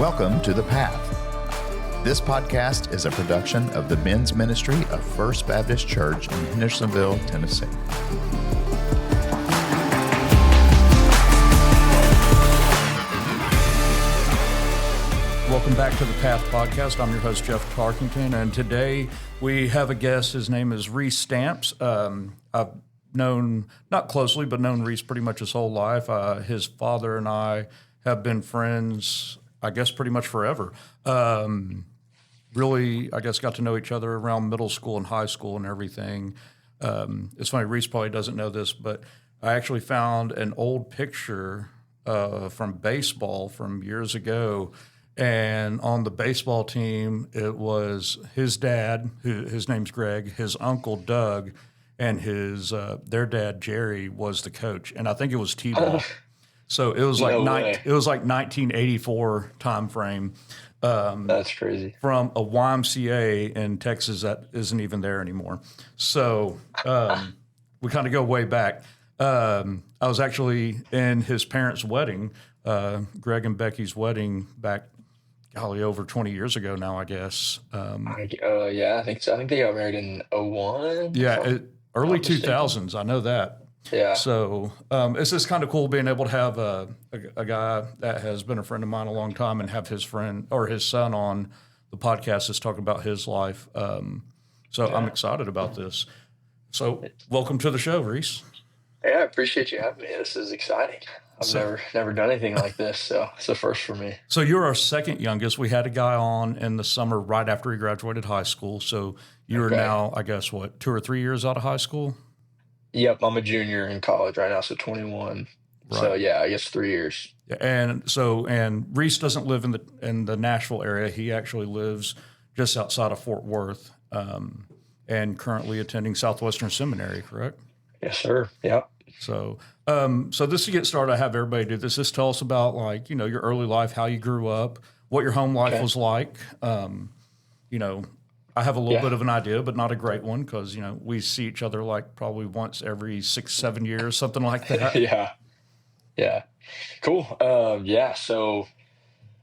Welcome to The Path. This podcast is a production of the men's ministry of First Baptist Church in Hendersonville, Tennessee. Welcome back to the Path Podcast. I'm your host, Jeff Tarkington, and today we have a guest. His name is Reese Stamps. I've known, not closely, but known Reese pretty much his whole life. His father and I have been friends, I guess, pretty much forever. Really, I guess, got to know each other around middle school and high school and everything. It's funny, Reese probably doesn't know this, but I actually found an old picture from baseball from years ago. And on the baseball team, it was his dad, his name's Greg, his uncle Doug, and their dad Jerry was the coach, and I think it was T-ball. So it was like 1984 time frame. That's crazy. From a YMCA in Texas that isn't even there anymore. So we kind of go way back. I was actually in his parents' wedding, Greg and Becky's wedding back. Golly, over 20 years ago now, I guess. Yeah, I think so. I think they got married in 01. Yeah, early 2000s. I know that. Yeah. So it's just kind of cool being able to have a guy that has been a friend of mine a long time and have his friend or his son on the podcast is talking about his life. I'm excited about this. So welcome to the show, Reese. Yeah, I appreciate you having me. This is exciting. I've never done anything like this, so it's a first for me. So you're our second youngest. We had a guy on in the summer right after he graduated high school. So you're now, I guess, 2 or 3 years out of high school? Yep, I'm a junior in college right now, so 21. Right. So yeah, I guess 3 years. And Reese doesn't live in the Nashville area. He actually lives just outside of Fort Worth, and currently attending Southwestern Seminary. Correct? Yes, sir. Yep. So this to get started, I have everybody do this. Just tell us about your early life, how you grew up, what your home life was like. I have a little bit of an idea, but not a great one because, we see each other like probably once every 6-7 years, something like that. Yeah. Cool. So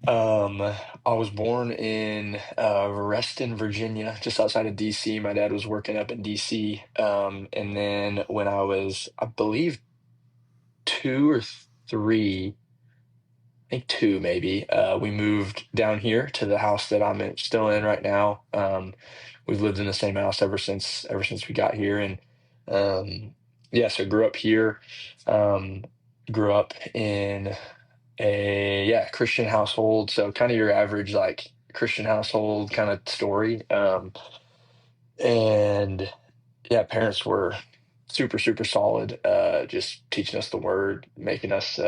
I was born in Reston, Virginia, just outside of D.C. My dad was working up in D.C. And then when I was, I believe, 2 or 3, I think 2 maybe, we moved down here to the house that I'm still in right now. We've lived in the same house ever since we got here. And so grew up here, grew up in a Christian household, so kind of your average like Christian household kind of story. Parents were super solid, just teaching us the word, making us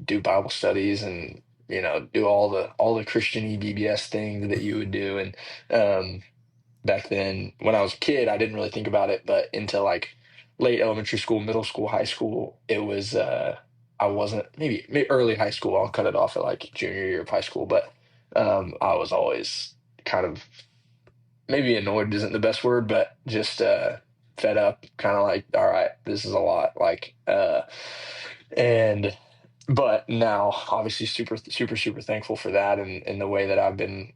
do Bible studies and do all the Christian EBBS things that you would do. And back then when I was a kid, I didn't really think about it, but into like late elementary school, middle school, high school, it was I wasn't, maybe early high school, I'll cut it off at like junior year of high school, but I was always kind of, maybe annoyed isn't the best word, but just fed up, kind of like, all right, this is a lot, but now obviously super thankful for that and the way that I've been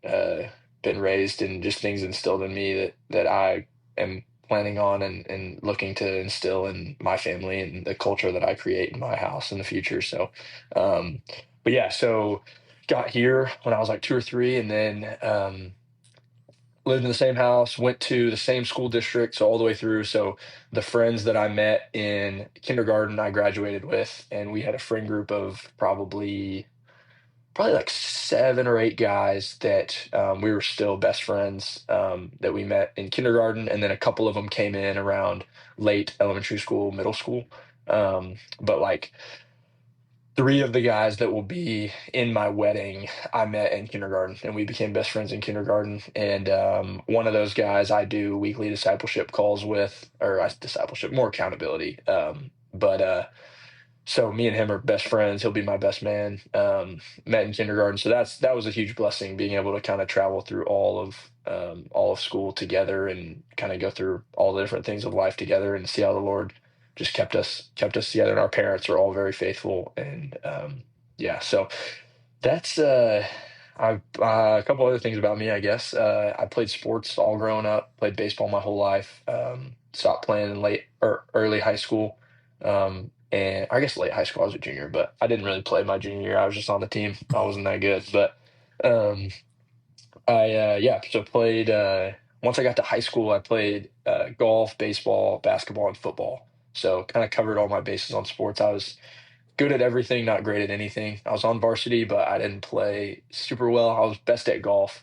raised and just things instilled in me that I am planning on and looking to instill in my family and the culture that I create in my house in the future. So, so got here when I was like 2 or 3 and then lived in the same house, went to the same school district, so all the way through. So the friends that I met in kindergarten, I graduated with, and we had a friend group of probably like 7 or 8 guys that we were still best friends that we met in kindergarten. And then a couple of them came in around late elementary school, middle school. But like 3 of the guys that will be in my wedding, I met in kindergarten and we became best friends in kindergarten. And one of those guys I do weekly discipleship calls with, more accountability. So me and him are best friends. He'll be my best man. Met in kindergarten, so that was a huge blessing, being able to kind of travel through all of school together and kind of go through all the different things of life together and see how the Lord just kept us together. And our parents are all very faithful. And so that's A couple other things about me, I guess. I played sports all growing up. Played baseball my whole life. Stopped playing in late or early high school, and I guess late high school. I was a junior, but I didn't really play my junior year. I was just on the team. I wasn't that good, but um, yeah. So played. Once I got to high school, I played golf, baseball, basketball, and football. So kind of covered all my bases on sports. I was good at everything, not great at anything. I was on varsity, but I didn't play super well. I was best at golf.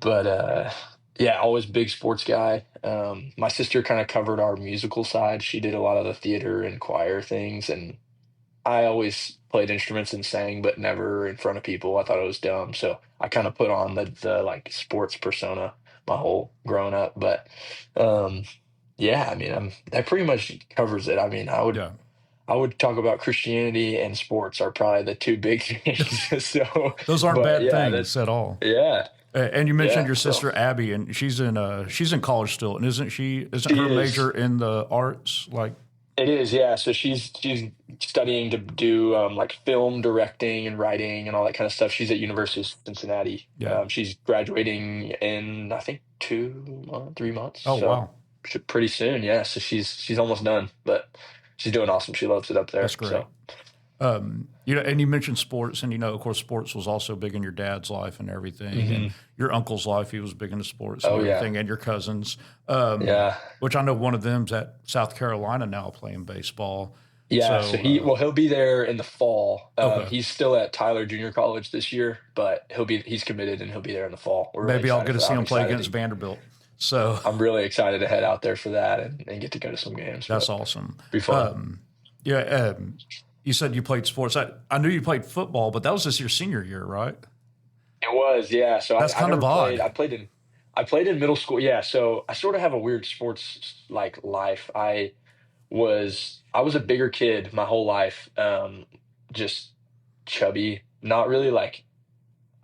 But yeah, always big sports guy. My sister kind of covered our musical side. She did a lot of the theater and choir things, and I always played instruments and sang, but never in front of people. I thought it was dumb, so I kind of put on the like sports persona my whole growing up. But um, yeah, I mean, that pretty much covers it. I mean, Yeah. I would talk about Christianity and sports are probably the two big things. So, Those aren't but bad yeah, things at all. yeah, And you mentioned yeah. your So sister Abby, and she's in college still, and isn't she? Isn't she her is. major in the arts? Like, It is, yeah. So she's studying to do like film directing and writing and all that kind of stuff. She's at University of Cincinnati. yeah. She's graduating in I think 2 months, 3 months. Oh So wow, pretty soon, yeah. So she's almost done, but she's doing awesome. She loves it up that's there. great. So And you mentioned sports, and of course, sports was also big in your dad's life and everything, and mhm. your uncle's life. He was big into sports and Oh yeah, everything, and your cousins, yeah. which I know one of them's at South Carolina now playing baseball. Yeah, so So he'll be there in the fall. okay, He's still at Tyler Junior College this year, but he's committed and he'll be there in the fall. We're really maybe I'll excited get to for that. see him play against Vanderbilt. So I'm really excited to head out there for that and get to go to some games. that's But awesome. be fun. Yeah, you said you played sports. I knew you played football, but that was just your senior year, right? It was, yeah. So That's I kind of never played. odd. I played in middle school. Yeah, so I sort of have a weird sports like life. I was a bigger kid my whole life. Just chubby, not really like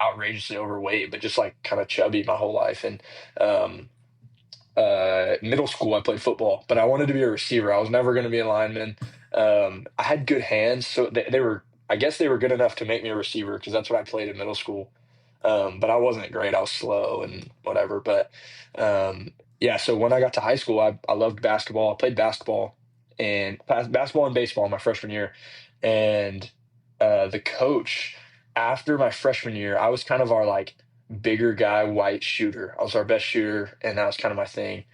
outrageously overweight, but just like kind of chubby my whole life. And um, middle school, I played football, but I wanted to be a receiver. I was never going to be a lineman. I had good hands, so they were. I guess they were good enough to make me a receiver because that's what I played in middle school. But I wasn't great. I was slow and whatever. But yeah, so when I got to high school, I loved basketball. I played basketball and baseball my freshman year, and the coach after my freshman year, I was kind of our like bigger guy, white shooter. I was our best shooter, and that was kind of my thing.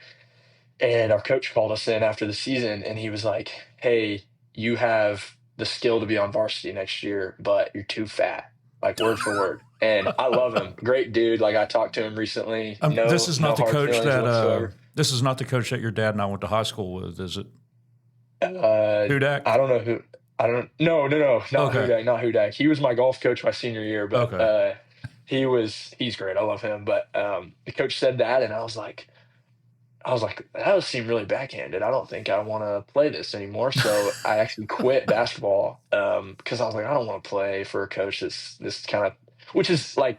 And our coach called us in after the season, and he was like, "Hey, you have the skill to be on varsity next year, but you're too fat." Like word for word. And I love him. Great dude. Like I talked to him recently. This is No not the hard coach feelings that whatsoever. this is not the coach that your dad and I went to high school with, is it? I Hudak? don't know who. I don't. No, not Okay, Hudak, not Hudak. He was my golf coach my senior year, but okay. he's great. I love him. But the coach said that, and I was like, that would seem really backhanded. I don't think I want to play this anymore. So I actually quit basketball because I was like, I don't want to play for a coach this kind of, which is like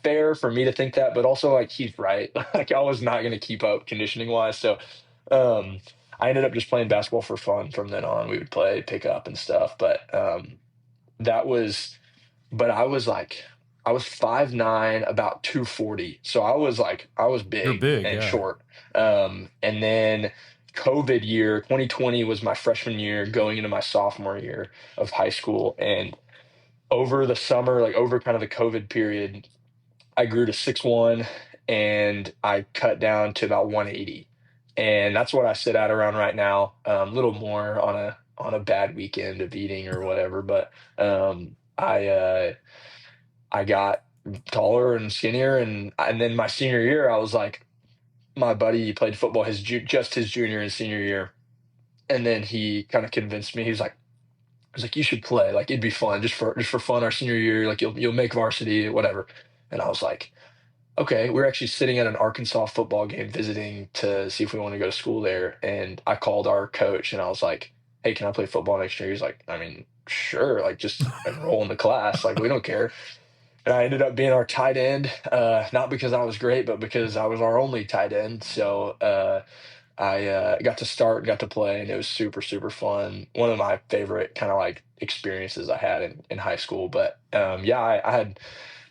fair for me to think that, but also like he's right. Like I was not going to keep up conditioning wise. So um, I ended up just playing basketball for fun from then on. We would play, pick up and stuff. But that was, but I was 5'9", about 240. So I was You're big big, and yeah. short. And then COVID year, 2020 was my freshman year going into my sophomore year of high school. And over the summer, like over kind of the COVID period, I grew to 6'1", and I cut down to about 180. And that's what I sit at around right now. A little more on a bad weekend of eating or whatever. But I got taller and skinnier, and then my senior year, I was like, my buddy played football just his junior and senior year, and then he kind of convinced me. He was like, you should play. Like it'd be fun just for fun. Our senior year, like you'll make varsity, whatever. And I was like, okay. We're actually sitting at an Arkansas football game, visiting to see if we want to go to school there. And I called our coach, and I was like, hey, can I play football next year? He's like, I mean, sure. Like just enroll in the class. Like we don't care. And I ended up being our tight end, not because I was great, but because I was our only tight end. So I got to start, got to play, and it was super, super fun. One of my favorite kind of like experiences I had in high school. But yeah, I had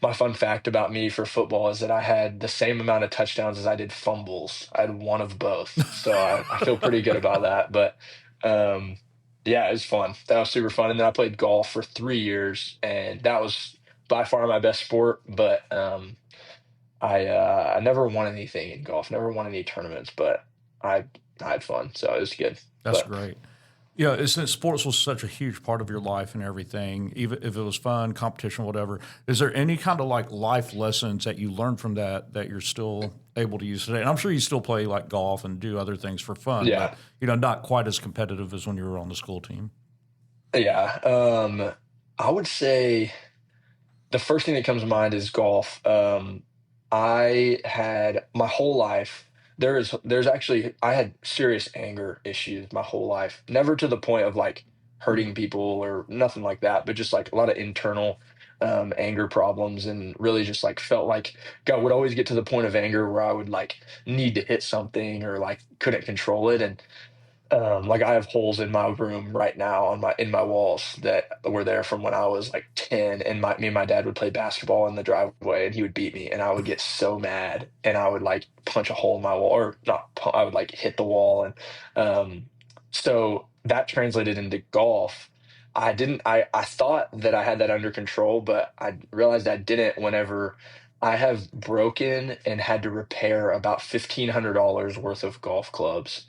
my fun fact about me for football is that I had the same amount of touchdowns as I did fumbles. I had one of both. So I feel pretty good about that. But um, yeah, it was fun. That was super fun. And then I played golf for 3 years, and that was by far my best sport. But I never won anything in golf, never won any tournaments, but I I had fun. So it was good. That's But great. Yeah, since sports was such a huge part of your life and everything, even if it was fun, competition, whatever, is there any kind of like life lessons that you learned from that you're still able to use today? And I'm sure you still play like golf and do other things for fun, but yeah, not quite as competitive as when you were on the school team. yeah. I would say the first thing that comes to mind is golf. I had my whole life. There's actually I had serious anger issues my whole life. Never to the point of like hurting people or nothing like that, but just like a lot of internal anger problems, and really just like felt like God would always get to the point of anger where I would like need to hit something or like couldn't control it. And like I have holes in my room right now on my in my walls that were there from when I was like 10, and me and my dad would play basketball in the driveway, and he would beat me, and I would get so mad, and I would like punch a hole in my wall, or not I would like hit the wall. And so that translated into golf. I thought that I had that under control, but I realized I didn't whenever I have broken and had to repair about $1,500 worth of golf clubs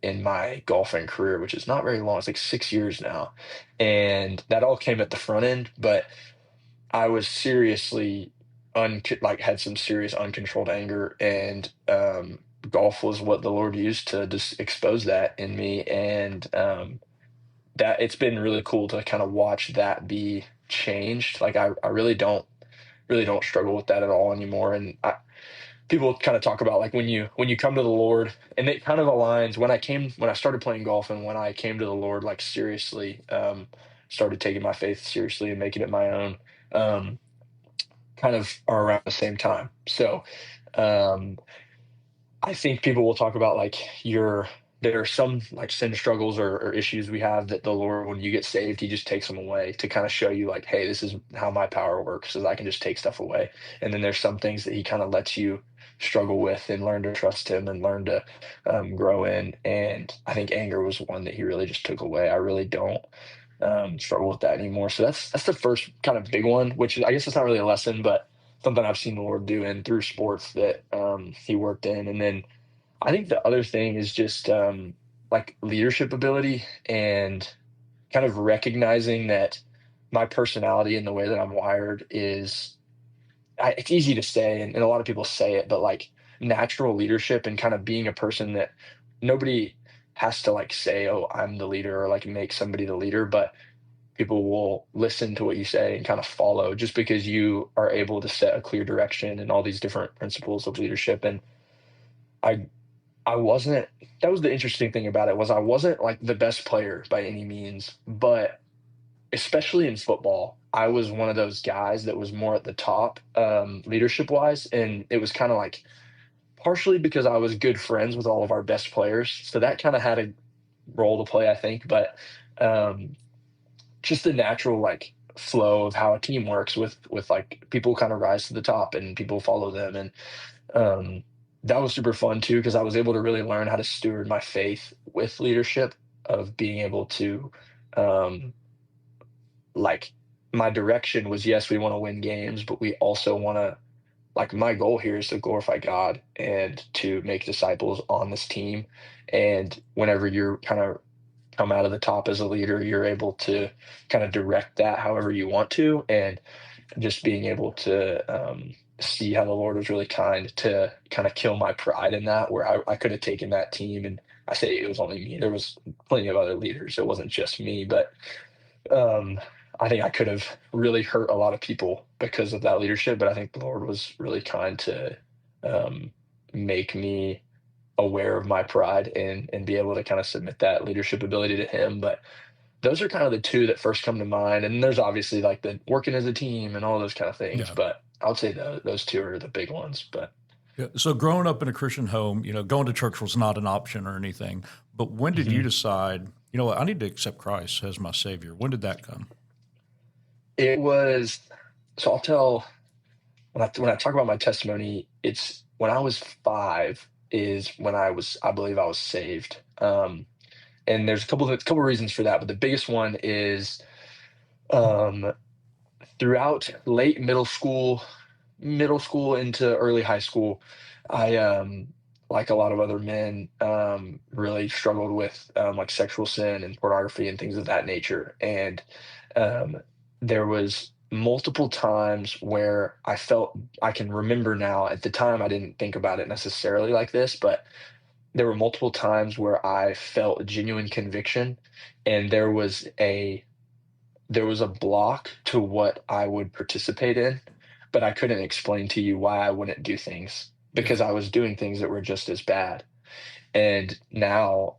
in my golfing career, which is not very long. It's like 6 years now. And that all came at the front end, but I was seriously like had some serious uncontrolled anger, and golf was what the Lord used to just expose that in me. And that it's been really cool to kind of watch that be changed. Like I really don't struggle with that at all anymore. And people kind of talk about like when you come to the Lord, and it kind of aligns when I started playing golf and when I came to the Lord like seriously, started taking my faith seriously and making it my own, um, kind of are around the same time. So um, I think people will talk about like there are some like sin struggles or issues we have that the Lord, when you get saved, He just takes them away to kind of show you like, hey, this is how my power works, is I can just take stuff away. And then there's some things that He kind of lets you struggle with and learn to trust Him and learn to grow in. And I think anger was one that He really just took away. I really don't struggle with that anymore. So that's the first kind of big one, which I guess it's not really a lesson, but something I've seen the Lord do in through sports that He worked in. And then I think the other thing is just like leadership ability, and kind of recognizing that my personality and the way that I'm wired is, it's easy to say, and a lot of people say it, but like natural leadership and kind of being a person that nobody has to like say, oh, I'm the leader, or like make somebody the leader, but people will listen to what you say and kind of follow just because you are able to set a clear direction and all these different principles of leadership. And I I wasn't that was the interesting thing about it, was I wasn't like the best player by any means, but especially in football, I was one of those guys that was more at the top, leadership wise. And it was kind of like partially because I was good friends with all of our best players. So that kind of had a role to play, I think. But um, just the natural like flow of how a team works with like people kind of rise to the top and people follow them. And um, that was super fun too, because I was able to really learn how to steward my faith with leadership, of being able to um, like my direction was, yes, we want to win games, but we also want to, like, my goal here is to glorify God and to make disciples on this team. And whenever you're kind of come out of the top as a leader, you're able to kind of direct that however you want to. And just being able to see how the Lord was really kind to kind of kill my pride in that, where I could have taken that team, and I say it was only me. There was plenty of other leaders. It wasn't just me, but um, I think I could have really hurt a lot of people because of that leadership. But I think the Lord was really kind to um, make me aware of my pride and be able to kind of submit that leadership ability to Him. But those are kind of the two that first come to mind. And there's obviously like the working as a team and all those kind of things. Yeah. But I would say those two are the big ones. But Yeah. So growing up in a Christian home, going to church was not an option or anything. But when did you decide, you know what, I need to accept Christ as my Savior? When did that come? it was So I'll tell when I talk about my testimony, it's when I was 5 is when I believe I was saved. And there's a couple reasons for that, but the biggest one is um, throughout late middle school into early high school, I like a lot of other men really struggled with like sexual sin and pornography and things of that nature. And um, there was multiple times where I can remember now. At the time I didn't think about it necessarily like this, but there were multiple times where I felt genuine conviction, and there was a block to what I would participate in, but I couldn't explain to you why I wouldn't do things Yeah. because I was doing things that were just as bad. And now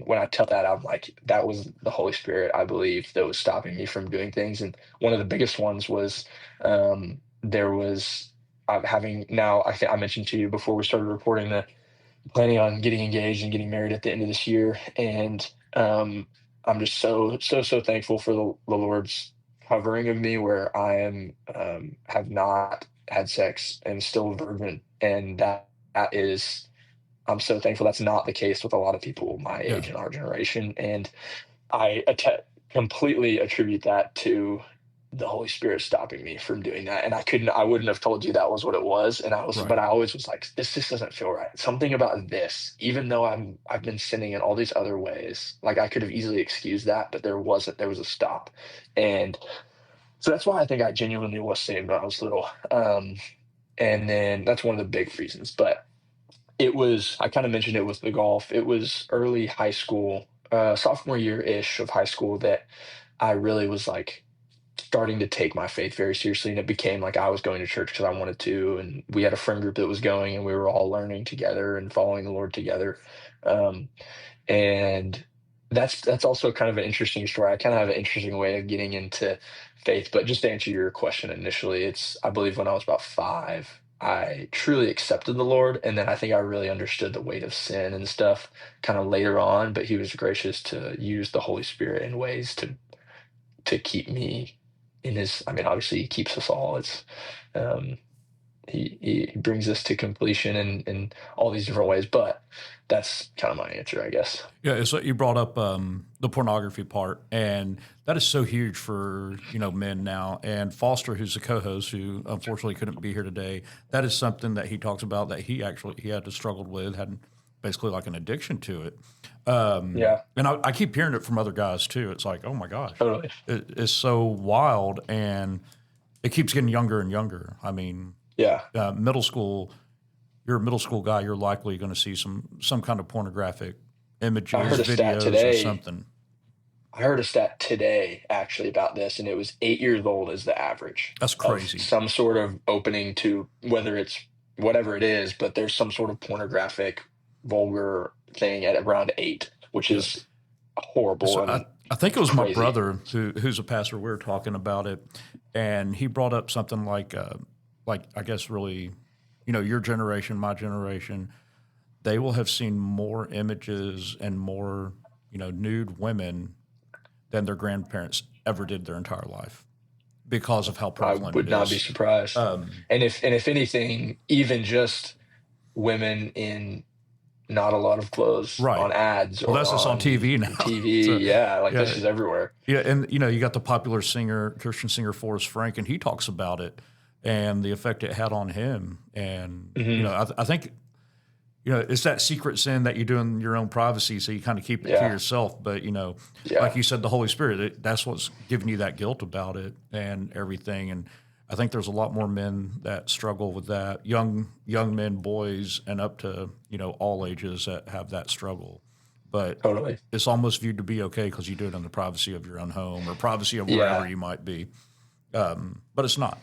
when I tell that, I'm like, that was the Holy Spirit, I believe, that was stopping me from doing things. And one of the biggest ones was there was having now, I mentioned to you before we started recording that planning on getting engaged and getting married at the end of this year. And I'm just so thankful for the Lord's covering of me, where I am have not had sex and still a virgin, and that is I'm so thankful that's not the case with a lot of people my Yeah. age and our generation. And I completely attribute that to the Holy Spirit stopping me from doing that. And I wouldn't have told you that was what it was. Right. But I always was like, this just doesn't feel right. Something about this, even though I've been sinning in all these other ways, like I could have easily excused that, but there was a stop. And so that's why I think I genuinely was saved when I was little. And then that's one of the big reasons. But I kind of mentioned it with the golf. It was early high school, sophomore year ish of high school, that I really was like starting to take my faith very seriously. And it became like I was going to church because I wanted to. And we had a friend group that was going, and we were all learning together and following the Lord together. Um, and that's also kind of an interesting story. I kind of have an interesting way of getting into faith. But just to answer your question initially, I believe when I was about 5, I truly accepted the Lord, and then I think I really understood the weight of sin and stuff kind of later on. But He was gracious to use the Holy Spirit in ways to keep me in His. I mean, obviously, He keeps us all. Um, he brings us to completion in all these different ways. But that's kind of my answer, I guess. Yeah, so you brought up the pornography part, and that is so huge for men now. And Foster, who's the co-host, who unfortunately couldn't be here today, that is something that he talks about that he had to struggle with, had basically like an addiction to it. Yeah, And I keep hearing it from other guys too. It's like, oh my gosh, totally. it's so wild, and it keeps getting younger and younger. I mean, Yeah, middle school, you're a middle school guy, you're likely going to see some kind of pornographic I images, heard a stat videos, or today. something. I heard a stat today actually about this, and it was 8 years old is the average That's of crazy. some sort of opening to whether it's whatever it is, but there's some sort of pornographic, vulgar thing at around 8, which Yeah. is horrible So and I think it was my crazy. brother who's a pastor. We were talking about it, and he brought up something like I guess really, your generation, my generation, they will have seen more images and more nude women than their grandparents ever did their entire life because of how I prevalent it would not be is. surprised. Um, And if anything, even just women in not a lot of clothes right. on ads Well, or that's just on on TV now. So TV, yeah, like this yeah, is everywhere. yeah, and you got the popular singer, Christian singer Forrest Frank, and he talks about it and the effect it had on him. And Hmm. I think it's that secret sin that you do in your own privacy, so you kind of keep it to Yeah, yourself. But like yeah, you said, the Holy Spirit, that's what's giving you that guilt about it and everything. And I think there's a lot more men that struggle with that, young men, boys, and up to all ages that have that struggle. But totally. it's almost viewed to be okay because you do it in the privacy of your own home or privacy of wherever Yeah. you might be. But it's not.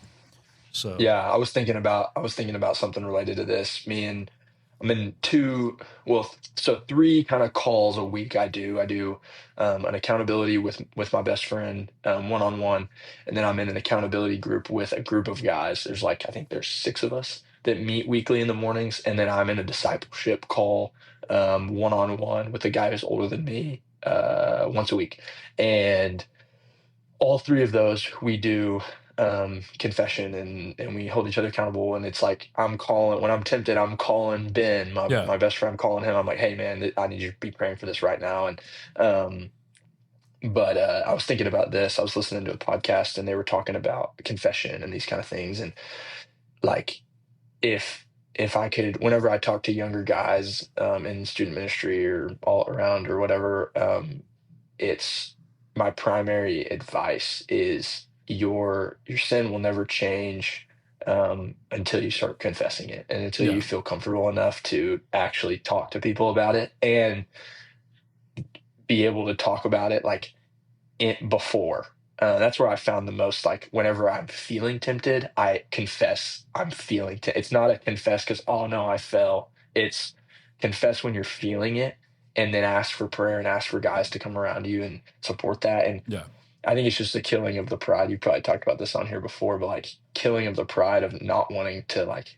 So Yeah, I was thinking about something related to this. I'm in two, well, so three kind of calls a week. I do an accountability with my best friend, one on one, and then I'm in an accountability group with a group of guys. I think there's 6 of us that meet weekly in the mornings, and then I'm in a discipleship call, one on one with a guy who's older than me, once a week, and all three of those we do confession, and we hold each other accountable. And it's like, when I'm tempted, I'm calling Ben, Yeah. my best friend. I'm calling him. I'm like, hey man, I need you to be praying for this right now. And um, but I was thinking about this. I was listening to a podcast, and they were talking about confession and these kind of things. And like, if I could, whenever I talk to younger guys in student ministry or all around or whatever, it's my primary advice is your sin will never change until you start confessing it, and until Yeah. you feel comfortable enough to actually talk to people about it and be able to talk about it like it before. That's where I found the most, like, whenever I'm feeling tempted, I confess I'm feeling it's not a confess because, oh no, I fell. It's confess when you're feeling it, and then ask for prayer and ask for guys to come around you and support that. And Yeah. I think it's just the killing of the pride. You probably talked about this on here before, but like killing of the pride of not wanting to like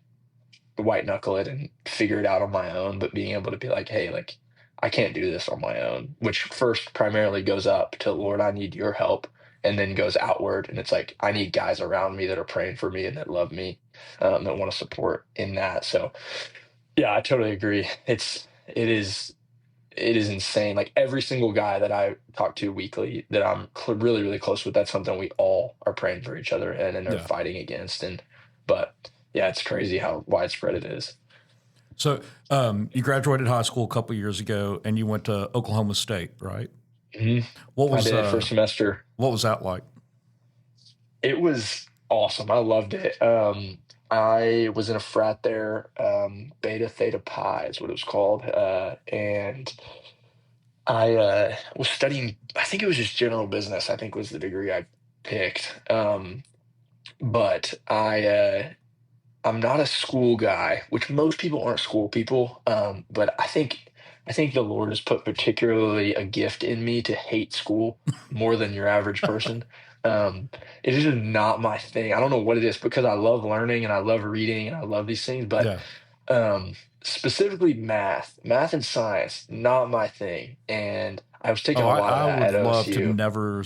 white knuckle it and figure it out on my own, but being able to be like, hey, like I can't do this on my own, which first primarily goes up to, Lord, I need your help, and then goes outward. And it's like, I need guys around me that are praying for me and that love me, that want to support in that. So yeah, I totally agree. It is insane. Like every single guy that I talk to weekly that I'm really, really close with, that's something we all are praying for each other and are Yeah. fighting against. But yeah, it's crazy how widespread it is. So you graduated high school a couple years ago, and you went to Oklahoma State, right? Mhm. What I was did first semester. what was that like? It was awesome. I loved it. I was in a frat there, Beta Theta Pi is what it was called, and I was studying. I think it was just general business. I think was the degree I picked. But I'm not a school guy, which most people aren't school people. But I think the Lord has put particularly a gift in me to hate school more than your average person. Um, it is just not my thing. I don't know what it is, because I love learning and I love reading and I love these things, but Yeah. um, specifically math and science, not my thing. And I was taking Oh, a lot of I that would at love to OSU. never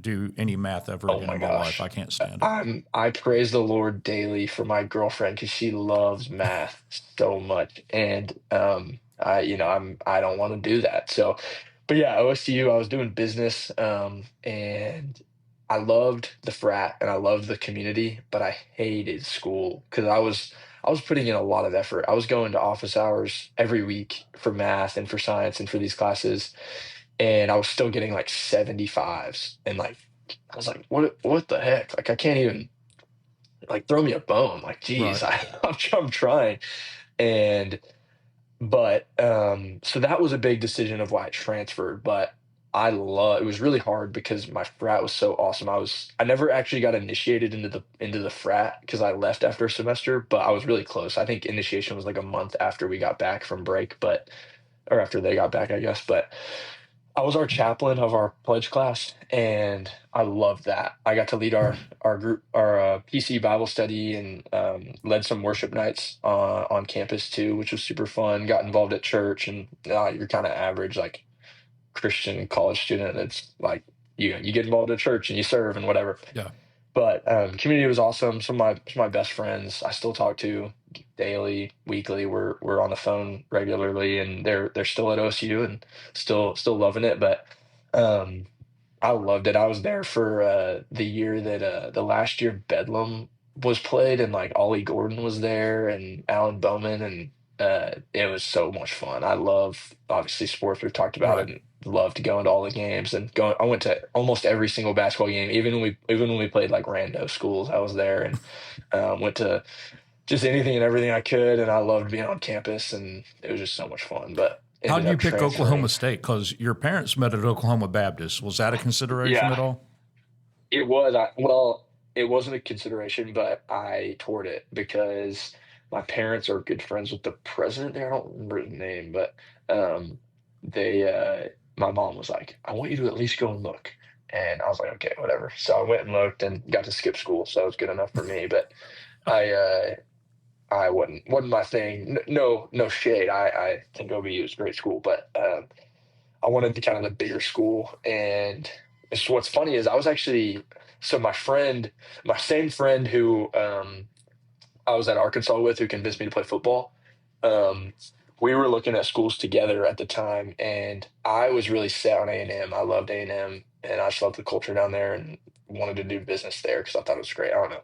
do any math ever Oh again my in my life. gosh. I can't stand it. I praise the Lord daily for my girlfriend because she loves math so much. And I don't want to do that. So, but yeah, OSU, I was doing business, and I loved the frat and I loved the community, but I hated school because I was putting in a lot of effort. I was going to office hours every week for math and for science and for these classes, and I was still getting like 75s, and like I was like, what the heck? Like I can't even, like, throw me a bone. Like, geez, Right. I'm trying. And but so that was a big decision of why I transferred. But it was really hard because my frat was so awesome. I never actually got initiated into the frat because I left after a semester, but I was really close. I think initiation was like a month after we got back from break, or after they got back, I guess. But I was our chaplain of our pledge class, and I loved that. I got to lead our group, our PC Bible study, and led some worship nights on campus too, which was super fun. Got involved at church, and you're kind of average like Christian college student. It's like you get involved at church and you serve and whatever. Yeah. But community was awesome. Some of my best friends I still talk to daily, weekly. We're on the phone regularly, and they're still at OSU and still loving it. But um, I loved it. I was there for the year that the last year Bedlam was played, and like Ollie Gordon was there and Alan Bowman, and it was so much fun. I love, obviously, sports. We've talked about Right. it, and loved going to all the games, and going. I went to almost every single basketball game, even when we played like rando schools. I was there, and went to just anything and everything I could, and I loved being on campus, and it was just so much fun. But How ended did you up pick Oklahoma transferring. State? Because your parents met at Oklahoma Baptist. Was that a consideration Yeah, at all? it was. Well, it wasn't a consideration, but I toured it because my parents are good friends with the president there. I don't remember his name, but um, my mom was like, "I want you to at least go and look." And I was like, "Okay, whatever." So I went and looked and got to skip school, so it was good enough for me. But I I wasn't my thing. No, no shade. I think OBU is a great school, but I wanted the kind of the bigger school, and so what's funny is I was actually, so my same friend who I was at Arkansas with, who convinced me to play football. Um, we were looking at schools together at the time, and I was really set on A&M. I loved A&M, and I just loved the culture down there, and wanted to do business there because I thought it was great. I don't know.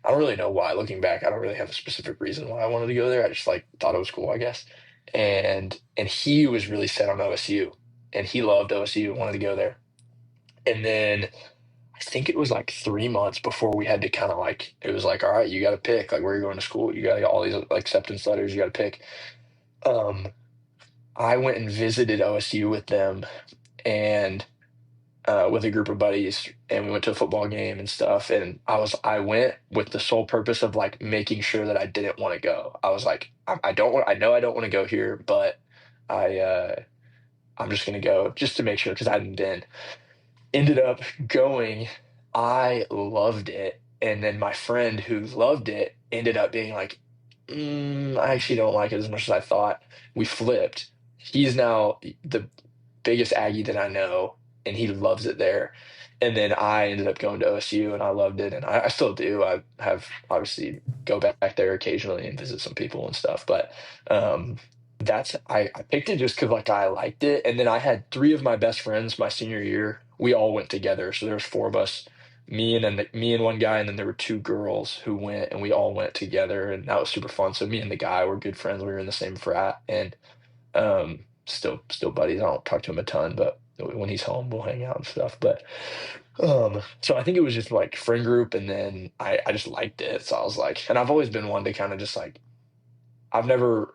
I don't really know why. Looking back, I don't really have a specific reason why I wanted to go there. I just like thought it was cool, I guess. And he was really set on OSU, and he loved OSU, wanted to go there. And then I think it was like 3 months before we had to kind of like, it was like, all right, you got to pick like where you're going to school. You got to get all these like, acceptance letters. You got to pick. Um, I went and visited OSU with them, and with a group of buddies, and we went to a football game and stuff. And I went with the sole purpose of like making sure that I didn't want to go. I was like, I know I don't want to go here, but I, I'm just going to go just to make sure, because I hadn't been. Ended up going. I loved it. And then my friend who loved it ended up being like, I actually don't like it as much as I thought. We flipped. He's now the biggest Aggie that I know, and he loves it there. And then I ended up going to OSU, and I loved it, and I still do. I have obviously go back there occasionally and visit some people and stuff, but um, I picked it just because like I liked it. And then I had three of my best friends my senior year. We all went together, so there was four of us, me and one guy, and then there were two girls who went, and we all went together, and that was super fun. So me and the guy were good friends. We were in the same frat, and still buddies. I don't talk to him a ton, but when he's home, we'll hang out and stuff. But so I think it was just like friend group, and then I just liked it. So I was like, and I've always been one to kind of just like, I've never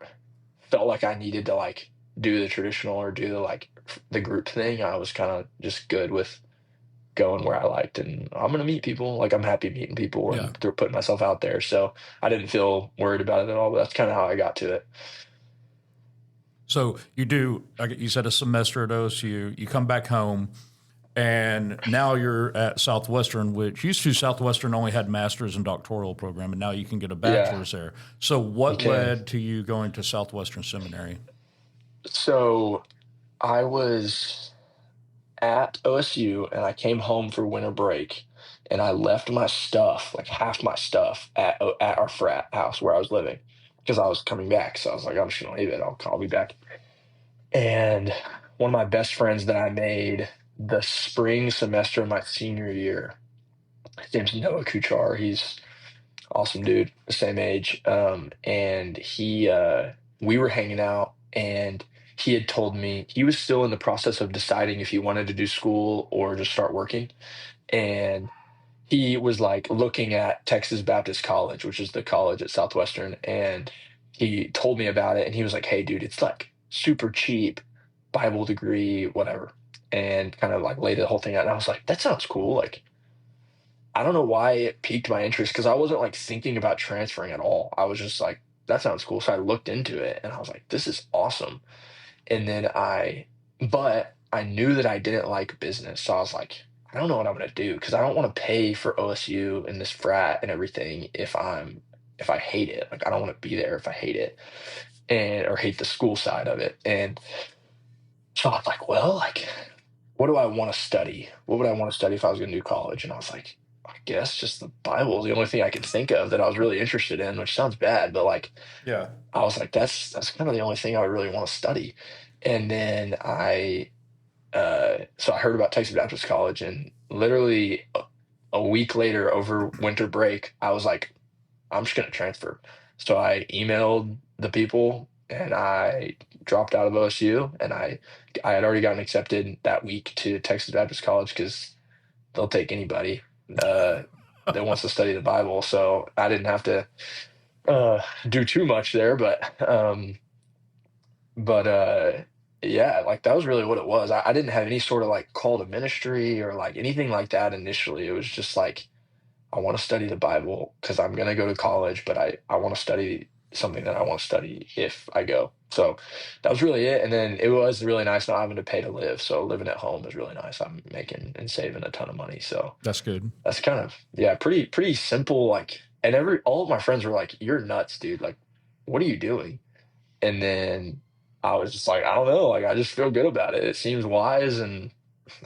felt like I needed to like do the traditional or do the like the group thing. I was kind of just good with going where I liked, and I'm gonna meet people. Like I'm happy meeting people Yeah. and they're putting myself out there. So I didn't feel worried about it at all. But that's kind of how I got to it. So you do, like you said, a semester at OSU, you come back home, and now you're at Southwestern, which used to Southwestern only had master's and doctoral program, and now you can get a Yeah, bachelor's there. So you what can. led to you going to Southwestern Seminary? So I was at OSU, and I came home for winter break, and I left my stuff, like half my stuff, at our frat house where I was living, because I was coming back. So I was like, I'm just gonna leave it. I'll be back. And one of my best friends that I made the spring semester of my senior year, his name's Noah Kuchar. He's awesome dude, the same age. And we were hanging out, and he had told me he was still in the process of deciding if he wanted to do school or just start working. And he was like looking at Texas Baptist College, which is the college at Southwestern. And he told me about it, and he was like, hey, dude, it's like super cheap, Bible degree, whatever. And kind of like laid the whole thing out. And I was like, that sounds cool. Like, I don't know why it piqued my interest, because I wasn't like thinking about transferring at all. I was just like, that sounds cool. So I looked into it, and I was like, this is awesome. And then but I knew that I didn't like business. So I was like, I don't know what I'm going to do, because I don't want to pay for OSU and this frat and everything if I hate it. Like, I don't want to be there if I hate it, or hate the school side of it. And so I was like, well, like, what do I want to study? What would I want to study if I was going to do college? And I was like, I guess just the Bible is the only thing I could think of that I was really interested in, which sounds bad, but like, Yeah. I was like, that's kind of the only thing I would really want to study. And then so I heard about Texas Baptist College, and literally a week later, over winter break, I was like, I'm just going to transfer. So I emailed the people, and I dropped out of OSU, and I had already gotten accepted that week to Texas Baptist College, because they'll take anybody uh, that wants to study the Bible. So I didn't have to uh, do too much there, but yeah, like that was really what it was. I didn't have any sort of like call to ministry or like anything like that initially. It was just like, I want to study the Bible because I'm going to go to college, but I want to study something that I want to study if I go. So that was really it. And then it was really nice not having to pay to live. So living at home is really nice. I'm making and saving a ton of money. So That's good. that's kind of, yeah, pretty simple. Like, and all of my friends were like, you're nuts, dude. Like, what are you doing? And then I was just like, I don't know. Like, I just feel good about it. It seems wise, and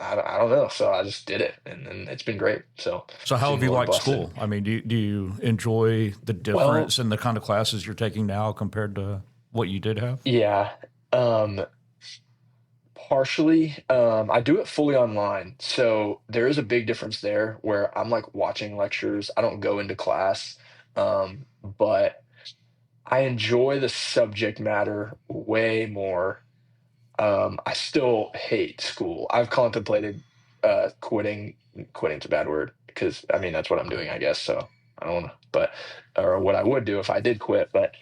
I don't know. So I just did it, and then it's been great. So So how seems have a you little liked busted. school? I mean, do you enjoy the Well, difference in the kind of classes you're taking now compared to what you did have? yeah. Partially, I do it fully online. So there is a big difference there where I'm like watching lectures. I don't go into class, but I enjoy the subject matter way more. I still hate school. I've contemplated quitting. Quitting's a bad word because I mean that's what I'm doing, I guess. So I don't know, but or what I would do if I did quit. But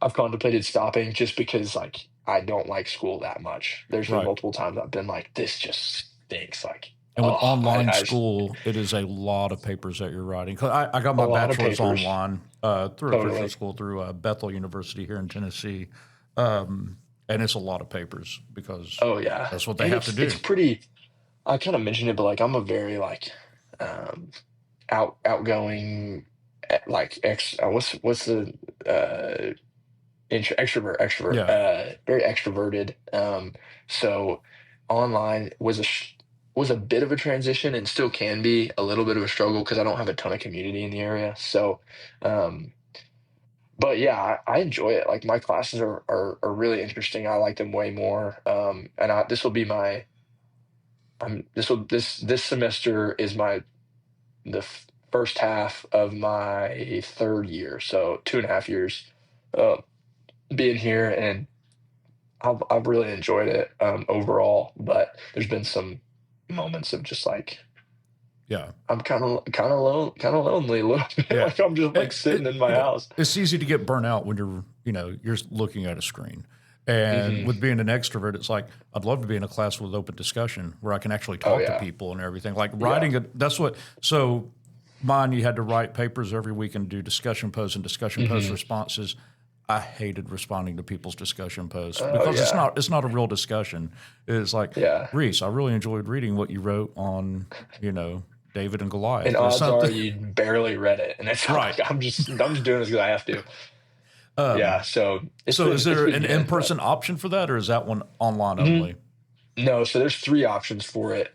I've contemplated stopping just because like I don't like school that much. There's been Right. multiple times I've been like, this just stinks. Like, And with oh, online I just school, it is a lot of papers that you're writing. 'Cause I got a my lot of bachelor's papers. online through a Christian Totally. school through Bethel University here in Tennessee, and it's a lot of papers because Oh yeah, that's what they and have to it's do. pretty. I kind of mentioned it, but like I'm a very like um outgoing like what's the uh extrovert Yeah, very extroverted so online was a bit of a transition and still can be a little bit of a struggle because I don't have a ton of community in the area. So um but yeah, I enjoy it. Like my classes are really interesting. I like them way more. And this will be my this semester is my the first half of my third year, so 2.5 years uh, being here, and I've really enjoyed it overall. But there's been some moments of just like yeah, I'm kind of lonely a little bit, yeah. like I'm just like It, sitting it, in my you know, house. it's easy to get burnt out when you're looking at a screen. And Hmm. with being an extrovert, it's like I'd love to be in a class with open discussion where I can actually Oh talk to yeah, people and everything. Like yeah. writing it, that's what. So mine, you had to write papers every week and do discussion posts and discussion post Hmm. responses. I hated responding to people's discussion posts Oh because yeah, it's not a real discussion. It's like, yeah. Reese, I really enjoyed reading what you wrote on, David and And Goliath or odds are something. you barely read it, and it's Right. like I'm just doing this because I have to. Yeah, so So is it's there been an good, but. in-person option for that, or is that one online Mhm. only? No, so there's three options for it.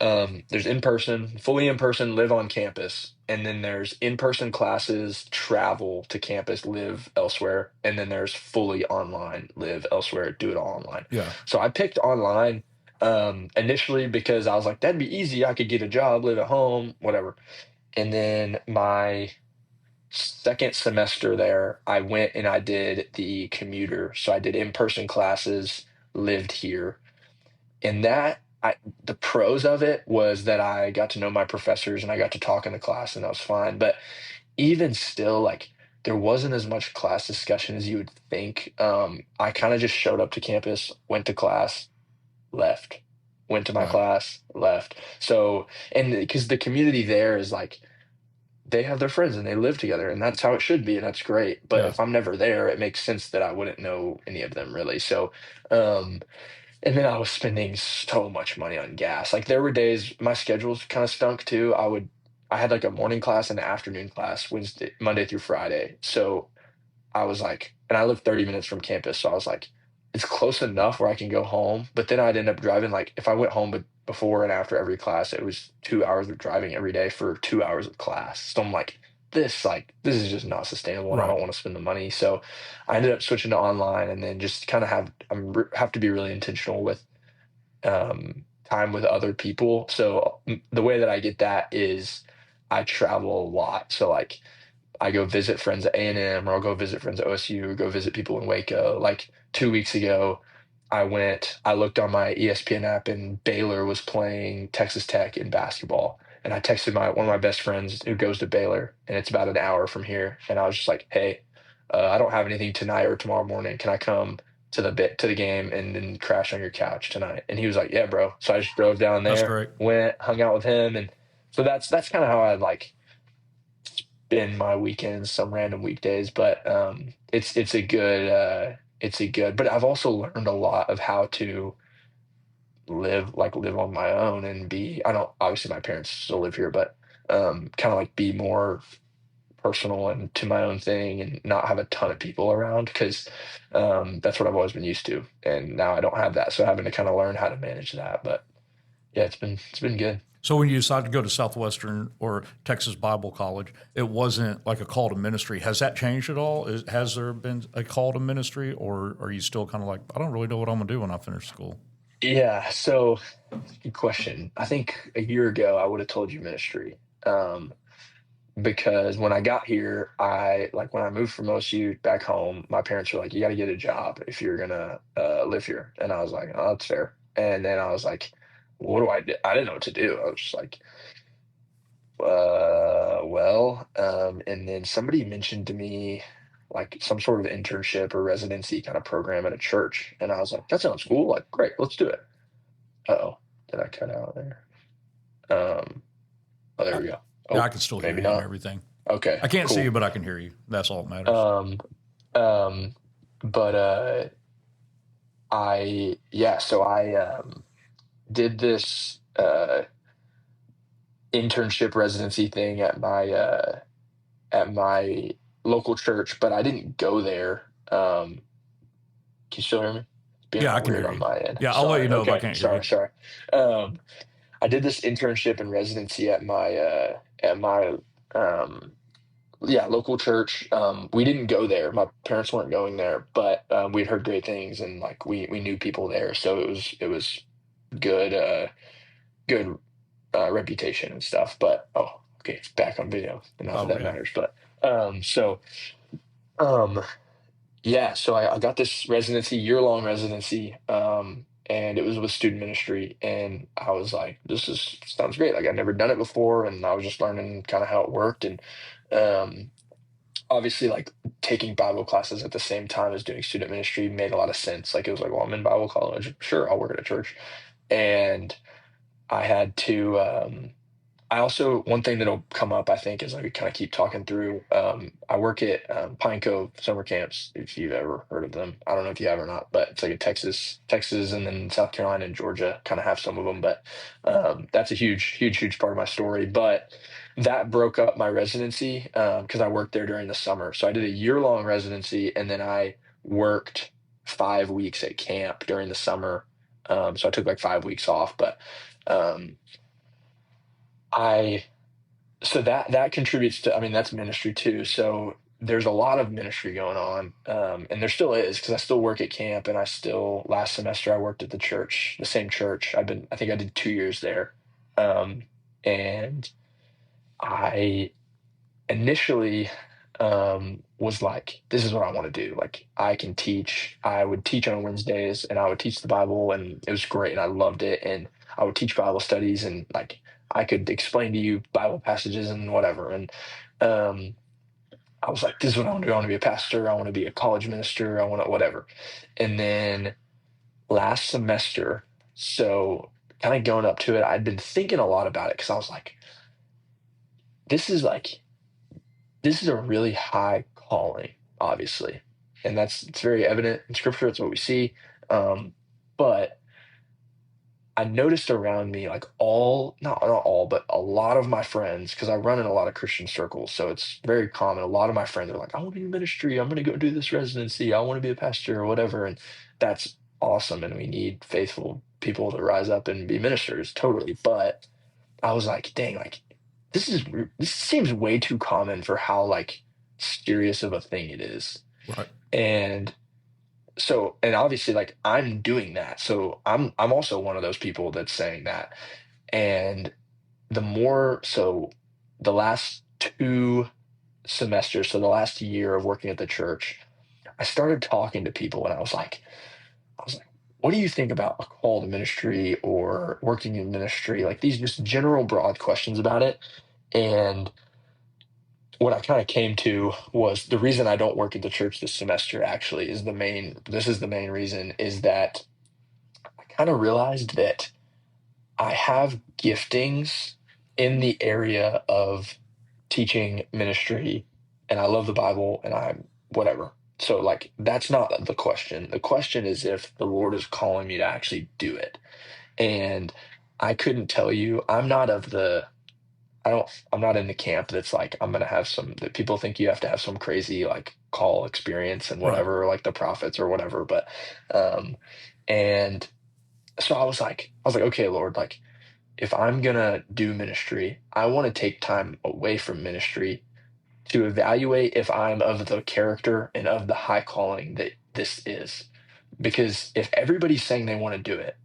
There's in person, fully in person, live on campus, and then there's in person classes, travel to campus, live elsewhere, and then there's fully online, live elsewhere, do it all online. Yeah. So I picked online initially because I was like, that'd be easy. I could get a job, live at home, whatever. And then my second semester there, I went and I did the commuter. So I did in person classes, lived here, and the pros of it was that I got to know my professors and I got to talk in the class and that was fine. But even still, like there wasn't as much class discussion as you would think. I kind of just showed up to campus, went to class, left, went to my Right. class, left. So, and because the community there is like they have their friends and they live together and that's how it should be and that's great. But Yeah. if I'm never there, it makes sense that I wouldn't know any of them really. So, um, and then I was spending so much money on gas. Like there were days my schedules kind of stunk too. I had like a morning class and an afternoon class Monday through Friday. So I was like, and I live 30 minutes from campus. So I was like, it's close enough where I can go home. But then I'd end up driving like if I went home before and after every class, it was 2 hours of driving every day for 2 hours of class. So I'm like this is just not sustainable and I Right. don't want to spend the money. So I ended up switching to online and then just kind of have to be really intentional with time with other people. So the way that I get that is I travel a lot. So like I go visit friends at A&M or I'll go visit friends at OSU or go visit people in Waco. Like 2 weeks ago, I looked on my ESPN app and Baylor was playing Texas Tech in basketball. And I texted one of my best friends who goes to Baylor and it's about an hour from here. And I was just like, hey, I don't have anything tonight or tomorrow morning. Can I come to the game and then crash on your couch tonight? And he was like, yeah, bro. So I just drove down That's there, great. went, hung out with him. And so that's kind of how I like spend my weekends, some random weekdays, but it's a good. But I've also learned a lot of how to live on my own and be. I don't obviously my parents still live here, but kind of like be more personal and to my own thing and not have a ton of people around because that's what I've always been used to, and now I don't have that, so having to kind of learn how to manage that, but. Yeah, it's been good. So when you decided to go to Southwestern or Texas Bible College, it wasn't like a call to ministry. Has that changed at all? Has there been a call to ministry, or are you still kind of like, I don't really know what I'm going to do when I finish school? Yeah, so good question. I think a year ago I would have told you ministry. Um, because when I got here, I like when I moved from OSU back home, my parents were like, "You got to get a job if you're gonna live here," and I was like, "Oh, that's fair." And then I was like, "What do I do?" I didn't know what to do. I was just like, well," and then somebody mentioned to me like some sort of internship or residency kind of program at a church, and I was like, "That sounds cool. Like, great, let's do it." Uh-oh, did I cut out there? Um, oh, there I, we go. yeah, I Oh, can still hear maybe you and not. everything. Okay, I can't see cool. you, but I can hear you. That's all that matters. Um, um, but so I did this internship residency thing at my local church, but I didn't go there. Can you still hear me? It's being Yeah, I all can weird hear on you. my end. Yeah, I'll let Sorry. you know if I Okay, can't hear you. sorry. Um, I did this internship and residency at my um yeah, local church. We didn't go there. My parents weren't going there, but we'd heard great things, and like we knew people there, so it was good good reputation and stuff. But okay, it's back on video, and not that Oh that yeah. matters. But so um, yeah, so I got this residency, year-long residency, and it was with student ministry, and I was like, this is sounds great. Like I'd never done it before, and I was just learning kind of how it worked, and um, obviously like taking Bible classes at the same time as doing student ministry made a lot of sense. Like it was like, well, I'm in Bible college, sure, I'll work at a church. And I had to I also one thing that'll come up, I think, as I kind of keep talking through. I work at Pine Cove summer camps. If you've ever heard of them, I don't know if you have or not, but it's like a Texas, and then South Carolina and Georgia kind of have some of them. But that's a huge part of my story. But that broke up my residency because I worked there during the summer. So I did a year-long residency, and then I worked 5 weeks at camp during the summer. So I took like 5 weeks off, but. Um, I so that contributes to, I mean, that's ministry too. So there's a lot of ministry going on, and there still is because I still work at camp, and I still last semester I worked at the church, the same church. I think I did 2 years there, um, and I initially was like, this is what I want to do. Like I can teach. I would teach on Wednesdays, and I would teach the Bible, and it was great, and I loved it. And I would teach Bible studies, and like I could explain to you Bible passages and whatever. And um, I was like, this is what I want to do. I want to be a pastor. I want to be a college minister. I want to whatever. And then last semester, so kind of going up to it, I'd been thinking a lot about it because I was like, this is like this is a really high calling, obviously, and it's very evident in scripture. It's what we see. But I noticed around me, like not all, but a lot of my friends, because I run in a lot of Christian circles, so it's very common. A lot of my friends are like, I want to be in ministry. I'm going to go do this residency. I want to be a pastor or whatever. And that's awesome. And we need faithful people to rise up and be ministers, totally. But I was like, dang, like this seems way too common for how like serious of a thing it is. Right. And so, and obviously like I'm doing that. So I'm also one of those people that's saying that. And the last 2 semesters, so the last year of working at the church, I started talking to people, and I was like, what do you think about a call to ministry or working in ministry? Like these just general broad questions about it. And what I kind of came to was the reason I don't work at the church this semester actually this is the main reason is that I kind of realized that I have giftings in the area of teaching ministry, and I love the Bible, and I'm whatever. So like that's not the question. The question is if the Lord is calling me to actually do it. And I couldn't tell you, I'm not in the camp that's like I'm gonna have some that people think you have to have some crazy like call experience and Right. whatever, like the prophets or whatever. But and so I was like, okay, Lord, like if I'm gonna do ministry, I want to take time away from ministry to evaluate if I'm of the character and of the high calling that this is. Because if everybody's saying they want to do it,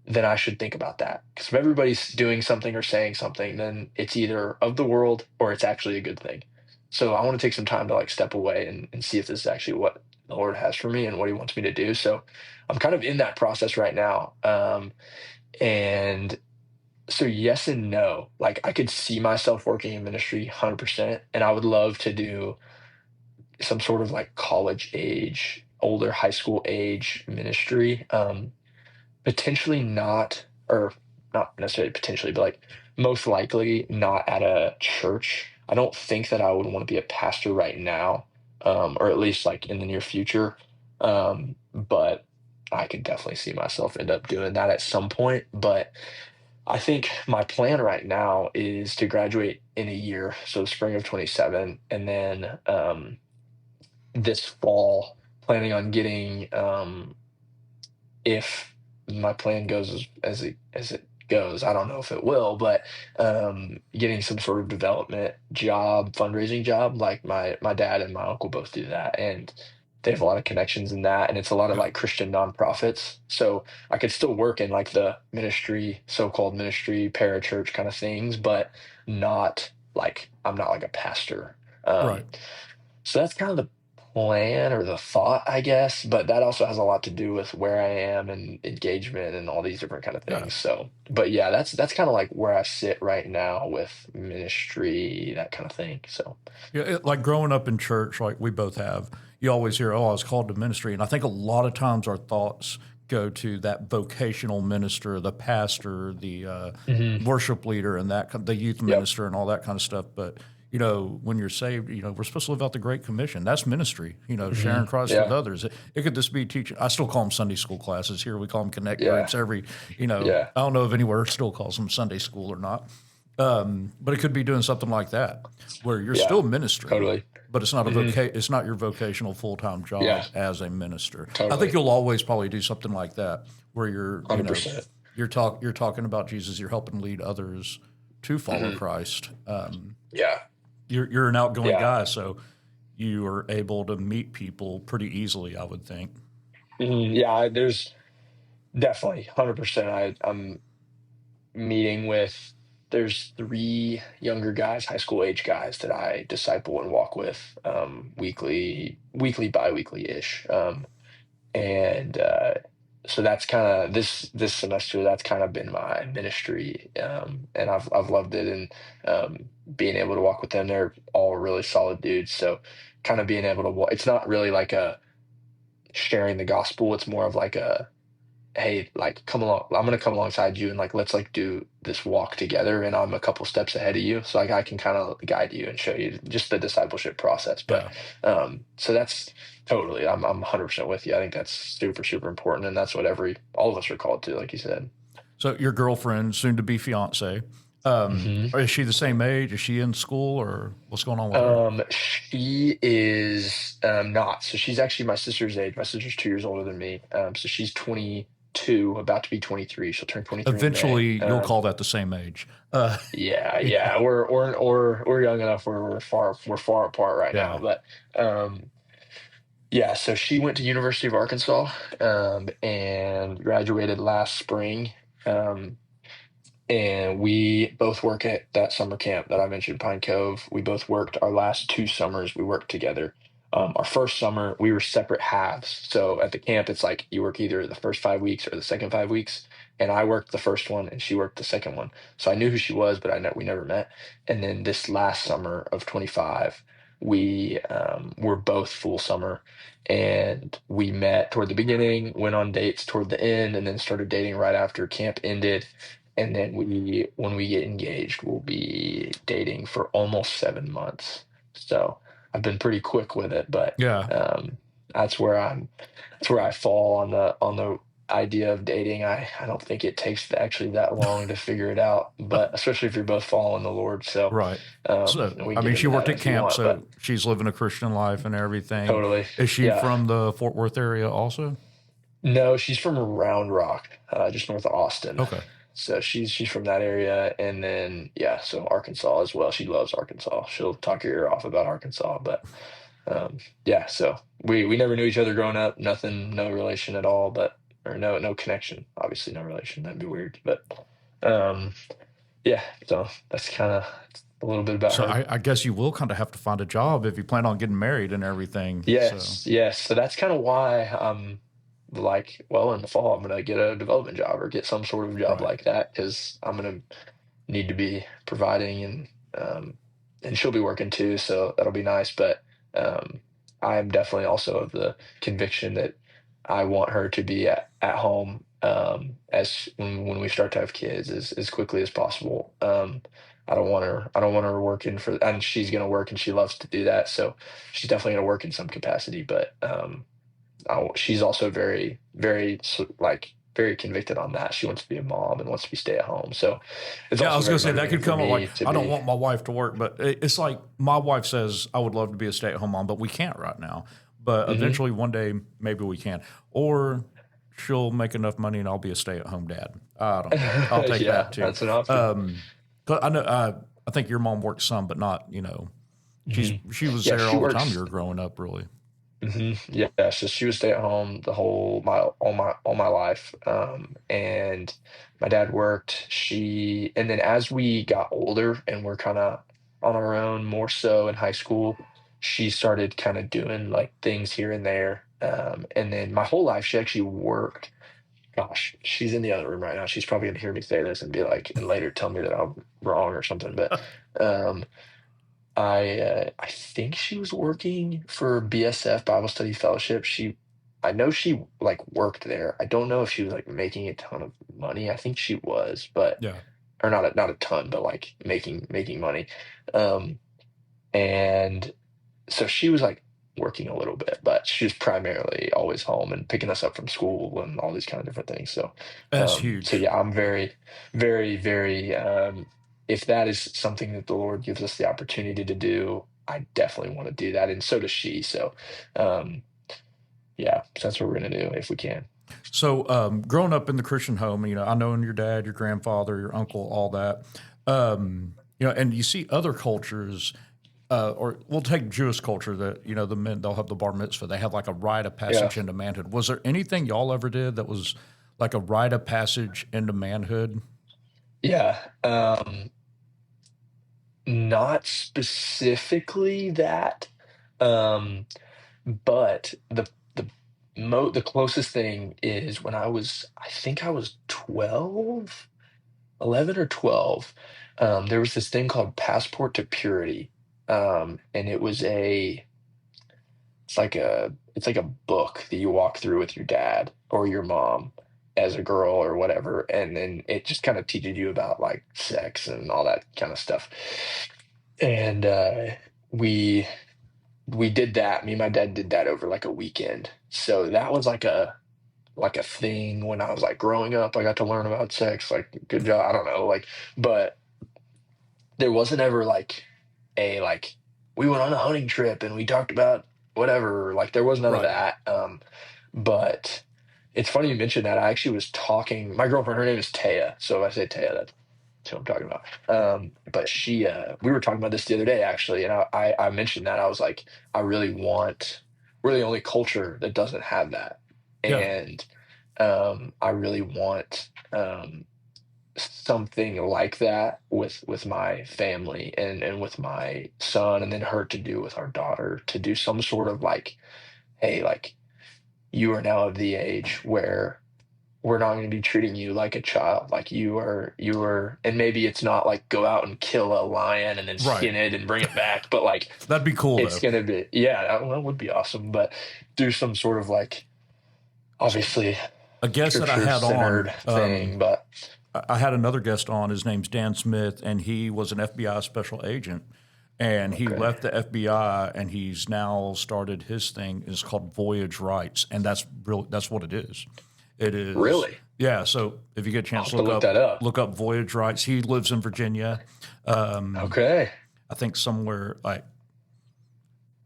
then I should think about that. Because if everybody's doing something or saying something, then it's either of the world or it's actually a good thing. So I want to take some time to like step away and see if this is actually what the Lord has for me and what He wants me to do. So I'm kind of in that process right now. And so yes and no. Like I could see myself working in ministry 100%, and I would love to do some sort of like college age, older high school age ministry. Potentially not, or not necessarily potentially, but like most likely not at a church. I don't think that I would want to be a pastor right now, or at least like in the near future. But I could definitely see myself end up doing that at some point. But I think my plan right now is to graduate in a year, so the spring of 27, and then this fall, planning on getting if my plan goes as it goes, I don't know if it will, but getting some sort of development job, fundraising job. Like my dad and my uncle both do that, and they have a lot of connections in that, and it's a lot of Yeah. like Christian nonprofits. So I could still work in like the ministry, so-called ministry, parachurch kind of things, but not like I'm not like a pastor. Right. So that's kind of the plan or the thought, I guess, but that also has a lot to do with where I am and engagement and all these different kind of Yeah. things. So, but yeah, that's kind of like where I sit right now with ministry, that kind of thing. So, Yeah, like growing up in church, like we both have, you always hear, "Oh, I was called to ministry," and I think a lot of times our thoughts go to that vocational minister, the pastor, the mhm. worship leader, and the youth Yep. minister, and all that kind of stuff. But when you're saved, we're supposed to live out the Great Commission. That's ministry. Sharing Christ with Yeah. others. It could just be teaching. I still call them Sunday school classes here. We call them connect Yeah. groups. Yeah. I don't know if anywhere still calls them Sunday school or not. But it could be doing something like that, where you're Yeah. still ministering, Totally. but it's not hmm it's not your vocational full time job Yeah. as a minister. I think Totally. you'll always probably do something like that, where 100%. you're talking about Jesus, you're helping lead others to follow hmm Christ. Yeah. You're an outgoing Yeah. guy, so you are able to meet people pretty easily, I would think. Yeah. There's definitely 100%. I'm meeting with there's three younger guys, high school age guys that I disciple and walk with weekly, bi-weekly ish. And so that's kind of this semester. That's kind of been my ministry, and I've loved it. And being able to walk with them, they're all really solid dudes. So kind of being able to walk, it's not really like a sharing the gospel. It's more of like a hey, like come along, I'm gonna come alongside you and like let's like do this walk together, and I'm a couple steps ahead of you, so like I can kind of guide you and show you just the discipleship process. But Yeah. so that's totally, I'm 100% with you. I think that's super super important, and that's what all of us are called to, like you said. So your girlfriend, soon to be fiance, hmm is she the same age? Is she in school, or what's going on with her? She is not. So she's actually my sister's age. My sister's 2 years older than me. So she's 22, about to be 23. She'll turn 23 in May. Eventually, you'll call that the same age. Yeah, yeah. We're young enough where we're far apart right now. Yeah. But yeah, so she went to University of Arkansas and graduated last spring. Um, and we both work at that summer camp that I mentioned, Pine Cove. We both worked our last 2 summers. We worked together. Our first summer, we were separate halves. So at the camp, it's like you work either the first 5 weeks or the second 5 weeks. And I worked the first one, and she worked the second one. So I knew who she was, but we never met. And then this last summer of 25, we were both full summer, and we met toward the beginning, went on dates toward the end, and then started dating right after camp ended. And then when we get engaged, we'll be dating for almost 7 months. So I've been pretty quick with it, but Yeah. that's where I fall on the idea of dating. I don't think it takes actually that long to figure it out, but especially if you're both following the Lord. So Right. So, we I can mean, get she into worked that at if you camp, want, but so she's living a Christian life and everything. totally, Is she yeah. from the Fort Worth area also? No, she's from Round Rock, just north of Austin. Okay. So she's from that area, and then yeah, so Arkansas as well. She loves Arkansas. She'll talk your ear off about Arkansas, but yeah. So we never knew each other growing up. Nothing, no relation at all, but or no connection. Obviously, no relation. That'd be weird, but um, yeah. So that's kind of a little bit about So her. I guess you will kind of have to find a job if you plan on getting married and everything. So Yes, yes. So that's kind of why I'm like, well, in the fall, I'm gonna get a development job or get some sort of job right. like that because I'm gonna need to be providing and she'll be working too, so that'll be nice. But I'm definitely also of the conviction that I want her to be at home as when we start to have kids as quickly as possible. I don't want her working for, and she's gonna work and she loves to do that, so she's definitely gonna work in some capacity. But she's also very convicted on that. She wants to be a mom and wants to be stay at home. So it's Yeah, I also was going very to say that motivating could for come up like, me to I don't be. want my wife to work, but it's like my wife says, I would love to be a stay at home mom, but we can't right now. But Mhm. eventually one day, maybe we can. Or she'll make enough money and I'll be a stay at home dad. I don't know. I'll take Yeah, that too. that's an option. But I know, I think your mom worked some, but not, Mhm. she was Yeah, there she all the time you works. were growing up, really. Yeah, so she would stay at home the whole my all my life. And my dad worked. And then as we got older and we're kind of on our own more so in high school, she started kind of doing like things here and there. And then my whole life she actually worked. Gosh, she's in the other room right now. She's probably gonna hear me say this and be like, and later tell me that I'm wrong or something. But um, I think she was working for BSF Bible Study Fellowship. I know she like worked there. I don't know if she was like making a ton of money. I think she was, but Yeah. or not a ton, but like making money. Um, and so she was like working a little bit, but she was primarily always home and picking us up from school and all these kind of different things. So, That's so huge. yeah, I'm very, if that is something that the Lord gives us the opportunity to do, I definitely want to do that. And so does she. So, um, yeah, so that's what we're going to do if we can. So, growing up in the Christian home, I know your dad, your grandfather, your uncle, all that, and you see other cultures, or we'll take Jewish culture that, the men, they'll have the bar mitzvah. They have like a rite of Yeah. passage into manhood. Was there anything y'all ever did that was like a rite of passage into manhood? Yeah. Not specifically that. Um, But the closest thing is when I think I was 12, 11 or 12. There was this thing called Passport to Purity. And it's like a book that you walk through with your dad or your mom as a girl or whatever. And then it just kind of teaches you about like sex and all that kind of stuff. And we we did that. Me and my dad did that over like a weekend. So that was like a thing when I was like growing up. I got to learn about sex. Like, good job. I don't know. Like, but there wasn't ever like we went on a hunting trip and we talked about whatever. Like, there was none of Right. that. But it's funny you mentioned that. I actually was talking. My girlfriend, her name is Taya. So if I say Taya, that's who I'm talking about. But we were talking about this the other day actually, and I mentioned that I was like, I really want. We're the only culture that doesn't have that, Yeah. and I really want something like that with my family and with my son, and then her to do with our daughter to do some sort of like, hey, like you are now of the age where we're not going to be treating you like a child. Like you are, and maybe it's not like go out and kill a lion and then Right. skin it and bring it back, but like That'd be cool it's though. going to be, yeah, that would be awesome. But do some sort of like, So obviously a guest that I scripture had on, centered thing, but I had another guest on. His name's Dan Smith, and he was an FBI special agent. And he okay, left the FBI, and he's now started his thing. It's called Voyage Rights, and that's real. That's what it is. It is, really, yeah. So if you get a I'll chance, have to look that up. look up Voyage Rights. He lives in Virginia. Okay, I think somewhere like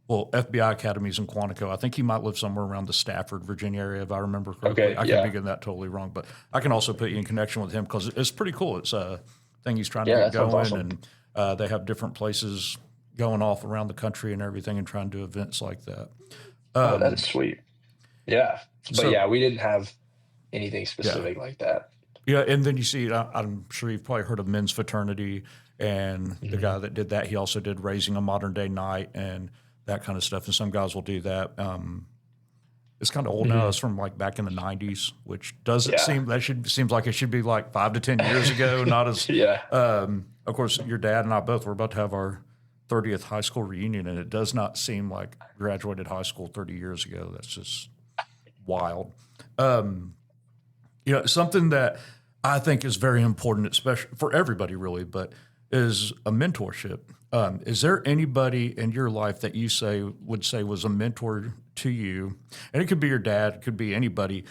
well, FBI academies in Quantico. I think he might live somewhere around the Stafford, Virginia area, if I remember correctly. Okay, I could yeah. be getting that totally wrong, but I can also put you in connection with him because it's pretty cool. It's a thing he's trying to Yeah, get that sounds going, awesome. and they have different places going off around the country and everything and trying to do events like that. Oh, that is sweet. Yeah. But So, yeah, we didn't have anything yeah. specific like that. Yeah, and then you see, I'm sure you've probably heard of Men's Fraternity, and the Mhm. guy that did that, he also did Raising a Modern Day Knight and that kind of stuff. And some guys will do that. It's kind of old now. Mhm. It's from like back in the '90s, which doesn't Yeah. seem seems like it should be like 5 to 10 years ago. Not as, Yeah. of course, your dad and I both were about to have our 30th high school reunion, and it does not seem like graduated high school 30 years ago. That's just wild. Something that I think is very important, especially for everybody, really, but is a mentorship. Is there anybody in your life that you would say was a mentor to you? And it could be your dad, it could be anybody.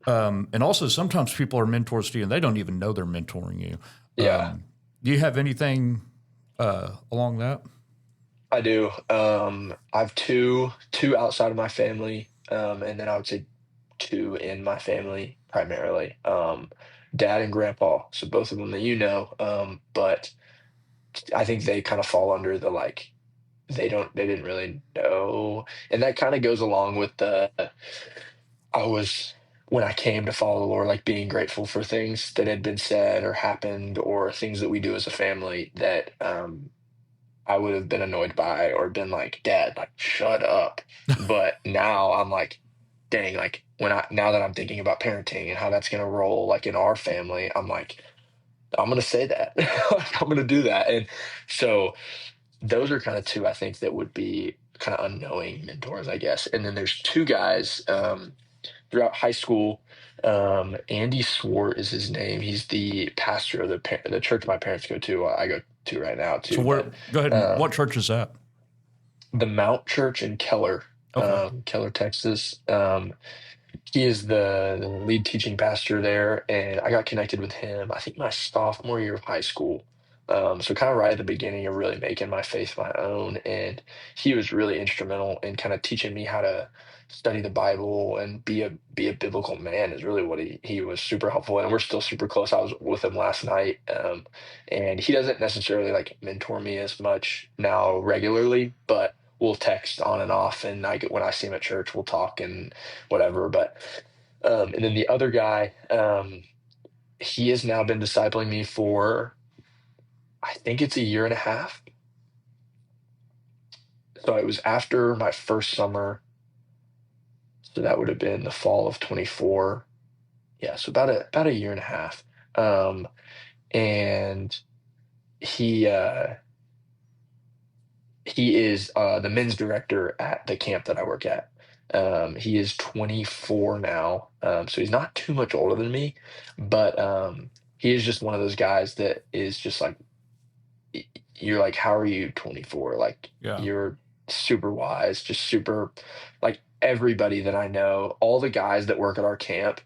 And also, sometimes people are mentors to you, and they don't even know they're mentoring you. Yeah. Do you have anything along that? I do. I have two outside of my family, and then I would say two in my family primarily. Dad and grandpa. So both of them that you know. But I think they kind of fall under the like they didn't really know, and that kind of goes along with the I was when I came to follow the Lord, like being grateful for things that had been said or happened or things that we do as a family that I would have been annoyed by or been like, Dad, like, shut up. But now I'm like, dang, like now that I'm thinking about parenting and how that's gonna roll like in our family, I'm like, I'm gonna say that. Like, I'm gonna do that. And so those are kind of two I think that would be kind of unknowing mentors, I guess. And then there's two guys throughout high school. Andy Swart is his name. He's the pastor of the church my parents go to. I go to right now So too. where? But Go ahead. And what church is that? the Mount Church in Keller, Okay. Keller, Texas. He is the lead teaching pastor there, and I got connected with him, I think my sophomore year of high school. So kind of right at the beginning of really making my faith my own, and he was really instrumental in kind of teaching me how to study the Bible and be a biblical man is really what he was super helpful, and we're still super close. I was with him last night, and he doesn't necessarily like mentor me as much now regularly, but we'll text on and off, and when I see him at church, we'll talk and whatever. But and then the other guy, he has now been discipling me for I think it's a year and a half. So it was after my first summer. So that would have been the fall of 24. Yeah, so about a year and a half. And he he is the men's director at the camp that I work at. He is 24 now, so he's not too much older than me, but he is just one of those guys that is just like you're like, how are you 24? Like Yeah. you're super wise, just super like everybody that I know, all the guys that work at our camp.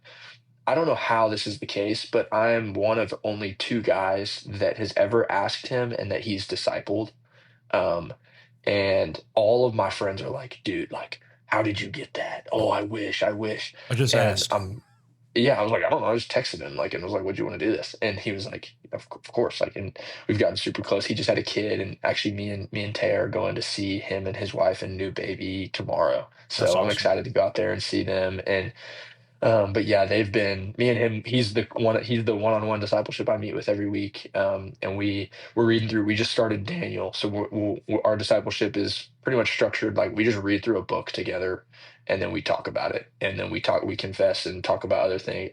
I don't know how this is the case, but I'm one of only two guys that has ever asked him and that he's discipled. Um, and all of my friends are like, dude, like, how did you get that? Oh, I wish, I wish. I just And asked. yeah, I was like, I don't know. I just texted him, like, and was like, would you want to do this? And he was like, of course. Like, and we've gotten super close. He just had a kid, and actually, me and Tay are going to see him and his wife and new baby tomorrow. That's So I'm awesome. excited to go out there and see them. And but yeah, they've been me and him. He's the one-on-one discipleship I meet with every week. And we're reading through. We just started Daniel, so our discipleship is pretty much structured like we just read through a book together, and then we talk about it, and then we confess and talk about other things.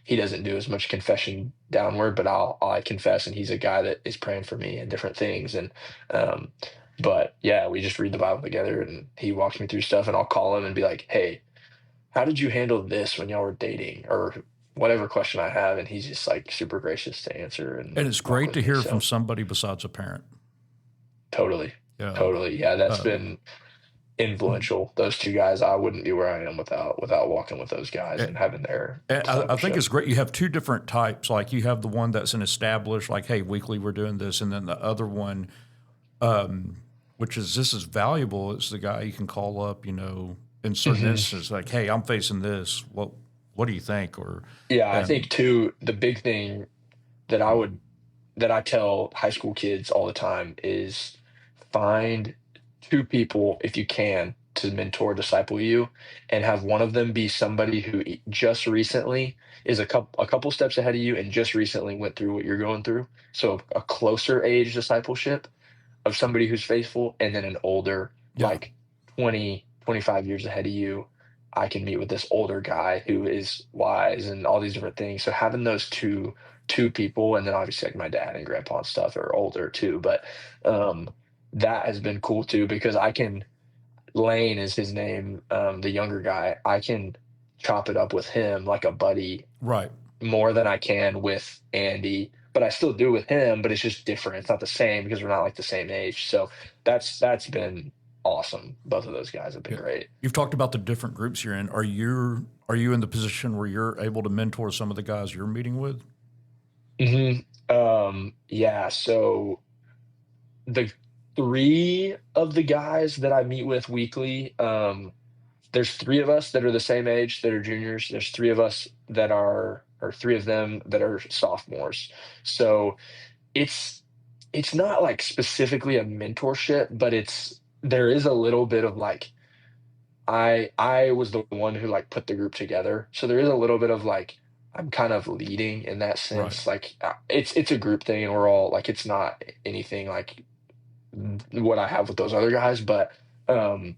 He doesn't do as much confession downward, but I confess, and he's a guy that is praying for me and different things, and um, but yeah, we just read the Bible together, and he walks me through stuff, and I'll call him and be like, hey, how did you handle this when y'all were dating or whatever question I have? And he's just like super gracious to answer and And it's walk great with to me. hear from So somebody besides a parent. totally, Yeah. totally. Yeah, that's Uh, been influential. Those two guys, I wouldn't be where I am without walking with those guys and having their And I think discipleship. it's great. You have two different types. Like you have the one that's an established, like, hey, weekly we're doing this, and then the other one this is valuable. It's the guy you can call up, in certain Hmm. instances, like, hey, I'm facing this. What do you think? Or, Yeah, I think and too, the big thing that I tell high school kids all the time is find two people if you can to mentor disciple you, and have one of them be somebody who just recently is a couple steps ahead of you and just recently went through what you're going through, so a closer age discipleship of somebody who's faithful, and then an older, yeah, like 20, 25 years ahead of you. I can meet with this older guy who is wise and all these different things. So having those two people, and then obviously like my dad and grandpa and stuff are older too, but um that has been cool too, because I can, Lane is his name, the younger guy, I can chop it up with him like a buddy right. more than I can with Andy, but I still do with him, but it's just different. It's not the same because we're not like the same age. So that's been awesome. Both of those guys have been Yeah. great. You've talked about the different groups you're in. Are you in the position where you're able to mentor some of the guys you're meeting with? Yeah, so the three of the guys that I meet with weekly, there's three of us that are the same age that are juniors. There's three of us that are, or three of them that are sophomores. So it's it's not like specifically a mentorship, but there is a little bit of like, I was the one who like put the group together. So there is a little bit of like I'm kind of leading in that Right. sense. Like it's a group thing and we're all like, it's not anything like what I have with those other guys, but um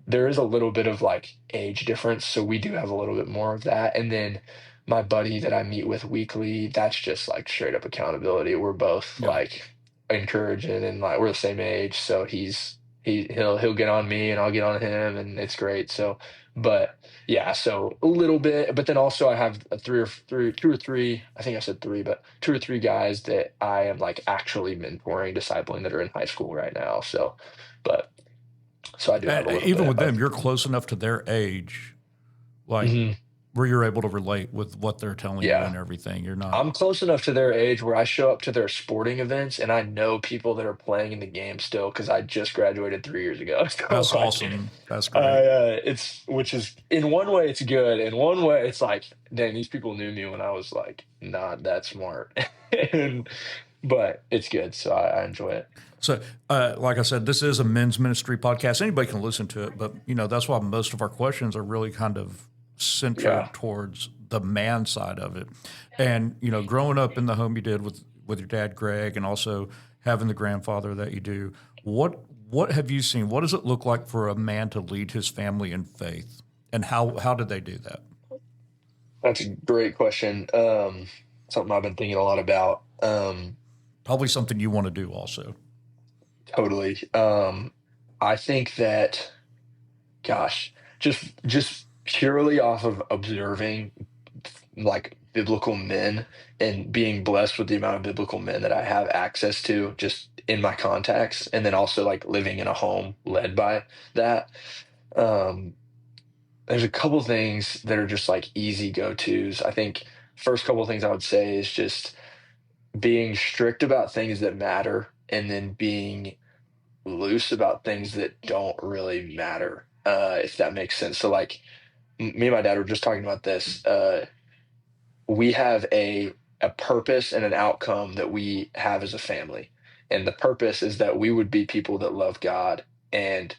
there is a little bit of like age difference, so we do have a little bit more of that. And then my buddy that I meet with weekly, that's just like straight up accountability. We're both Yeah. like encouraging, and like we're the same age, so he'll get on me and I'll get on him, and it's great. So, but yeah, so a little bit, but then also I have two or three. I think I said three, but two or three guys that I am like actually mentoring, discipling that are in high school right now. So, but so I do have And a little even bit with them, of. you're close enough to their age, like Mhm. where you're able to relate with what they're telling you Yeah. and everything. You're not. I'm close enough to their age where I show up to their sporting events and I know people that are playing in the game still because I just graduated 3 years ago. So That's like, awesome. That's great. it's which is in one way it's good. In one way it's like, dang, these people knew me when I was like not that smart. and but it's good, so I enjoy it. So, like I said, this is a men's ministry podcast. Anybody can listen to it, but that's why most of our questions are really kind of Yeah. centered towards the man side of it. And growing up in the home you did with your dad, Greg, and also having the grandfather that you do, what have you seen? What does it look like for a man to lead his family in faith, and how did they do that? That's a great question. Something I've been thinking a lot about. Probably something you want to do also. Totally. I think that, gosh, just purely off of observing like biblical men and being blessed with the amount of biblical men that I have access to just in my contacts, and then also like living in a home led by that. Um, there's a couple things that are just like easy go-tos. I think first couple things I would say is just being strict about things that matter, and then being loose about things that don't really matter, if that makes sense. So like me and my dad were just talking about this. We have a purpose and an outcome that we have as a family, and the purpose is that we would be people that love God and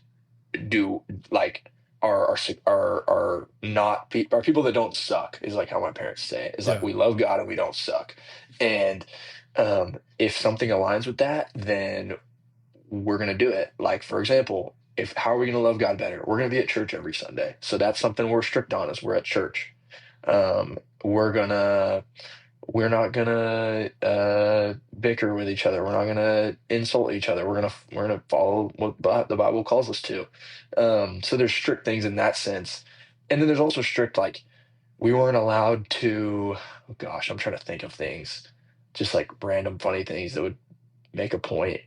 do like are not are people that don't suck, is like how my parents say it, is like Yeah. we love God and we don't suck. And if something aligns with that, then we're going to do it. Like, for example, if how are we going to love God better? We're going to be at church every Sunday. So that's something we're strict on, is we're at church. We're not gonna bicker with each other. We're not gonna insult each other. We're gonna follow what the Bible calls us to. So there's strict things in that sense, and then there's also strict like we weren't allowed to. Oh gosh, I'm trying to think of things, just like random funny things that would make a point.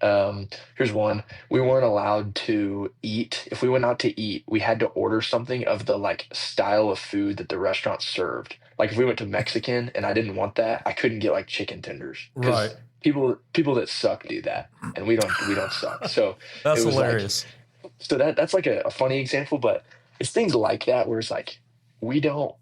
Here's one. We weren't allowed to eat. If we went out to eat, we had to order something of the like style of food that the restaurant served. Like if we went to Mexican and I didn't want that, I couldn't get like chicken tenders because Right. people that suck do that, and we don't suck. So it That's was like, hilarious. so that's like a funny example, but it's things like that where it's like we don't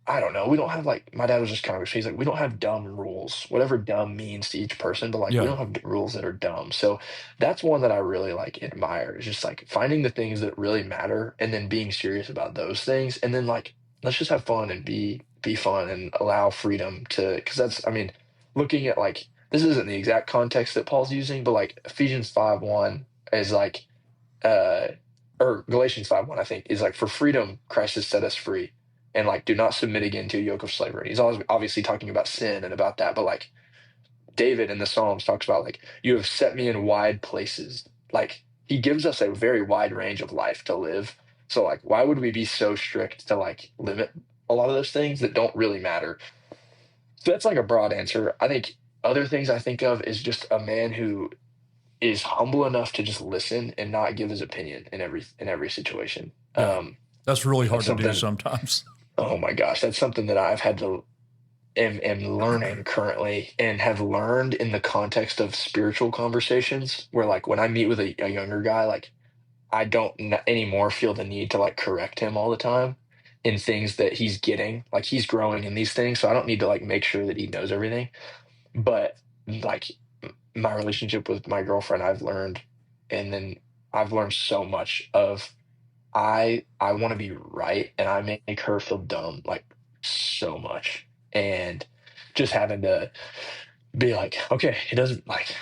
I don't know. We don't have like my dad was just kind of he's like we don't have dumb rules. Whatever dumb means to each person, but like we Yeah. don't have rules that are dumb. So that's one that I really like admire is just like finding the things that really matter and then being serious about those things and then like let's just have fun and be fun and allow freedom to because that's I mean looking at like this isn't the exact context that Paul's using, but like Ephesians 5:1 is like uh or Galatians 5:1 I think is like for freedom Christ has set us free and like do not submit again to a yoke of slavery. He's always obviously talking about sin and about that, but like David in the Psalms talks about like you have set me in wide places. Like he gives us a very wide range of life to live. So like why would we be so strict to like limit a lot of those things that don't really matter? So that's like a broad answer. I think other things I think of is just a man who is humble enough to just listen and not give his opinion in every situation. Yeah. That's really hard That's to do something. sometimes. Oh my gosh, that's something that I've had to am learning currently and have learned in the context of spiritual conversations where like when I meet with a younger guy, like I don't anymore feel the need to like correct him all the time in things that he's getting. Like he's growing in these things, so I don't need to like make sure that he knows everything. But like my relationship with my girlfriend, I've learned, and then I've learned so much of I want to be right, and I make her feel dumb like so much, and just having to be like, okay, it doesn't like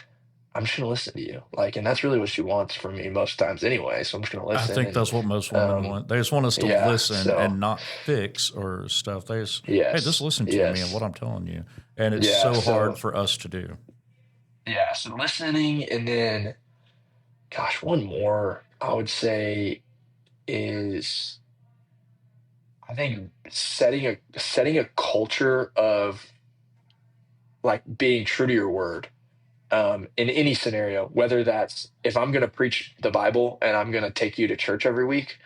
I'm just gonna listen to you, like, and that's really what she wants from me most times anyway. So I'm just gonna I listen, think and that's what most women want. They just want us to yeah, listen so and not fix or stuff. They just, hey, just yes, listen to me and what yes, I'm telling you. And it's yeah, so hard so for us to do. yeah, so listening, and then gosh, one more I would say is I think setting a culture of like being true to your word in any scenario, whether that's if I'm going to preach the Bible and I'm going to take you to church every week,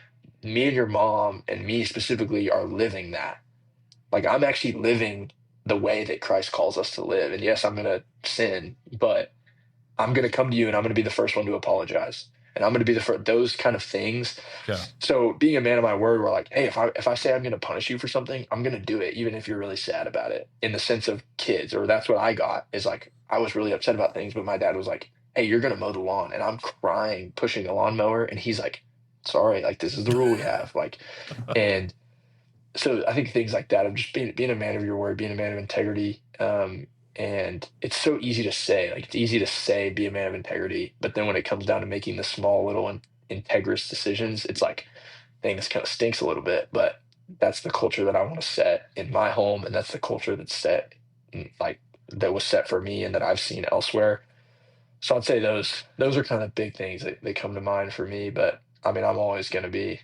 me and your mom and me specifically are living that. Like I'm actually living the way that Christ calls us to live. And yes, I'm going to sin, but I'm going to come to you and I'm going to be the first one to apologize. And I'm going to be the first, those kind of things. Yeah. So being a man of my word, we're like, hey, if I say I'm going to punish you for something, I'm going to do it, even if you're really sad about it. In the sense of kids, or that's what I got is like I was really upset about things, but my dad was like, hey, you're going to mow the lawn, and I'm crying, pushing a lawnmower, and he's like, sorry, like this is the rule we have, like, and so I think things like that of just being a man of your word, being a man of integrity. And it's so easy to say, like it's easy to say be a man of integrity, but then when it comes down to making the small little integrous decisions, it's like things kind of stinks a little bit. But that's the culture that I want to set in my home, and that's the culture that's set like that was set for me and that I've seen elsewhere. So I'd say those are kind of big things that come to mind for me. But I mean, I'm always going to be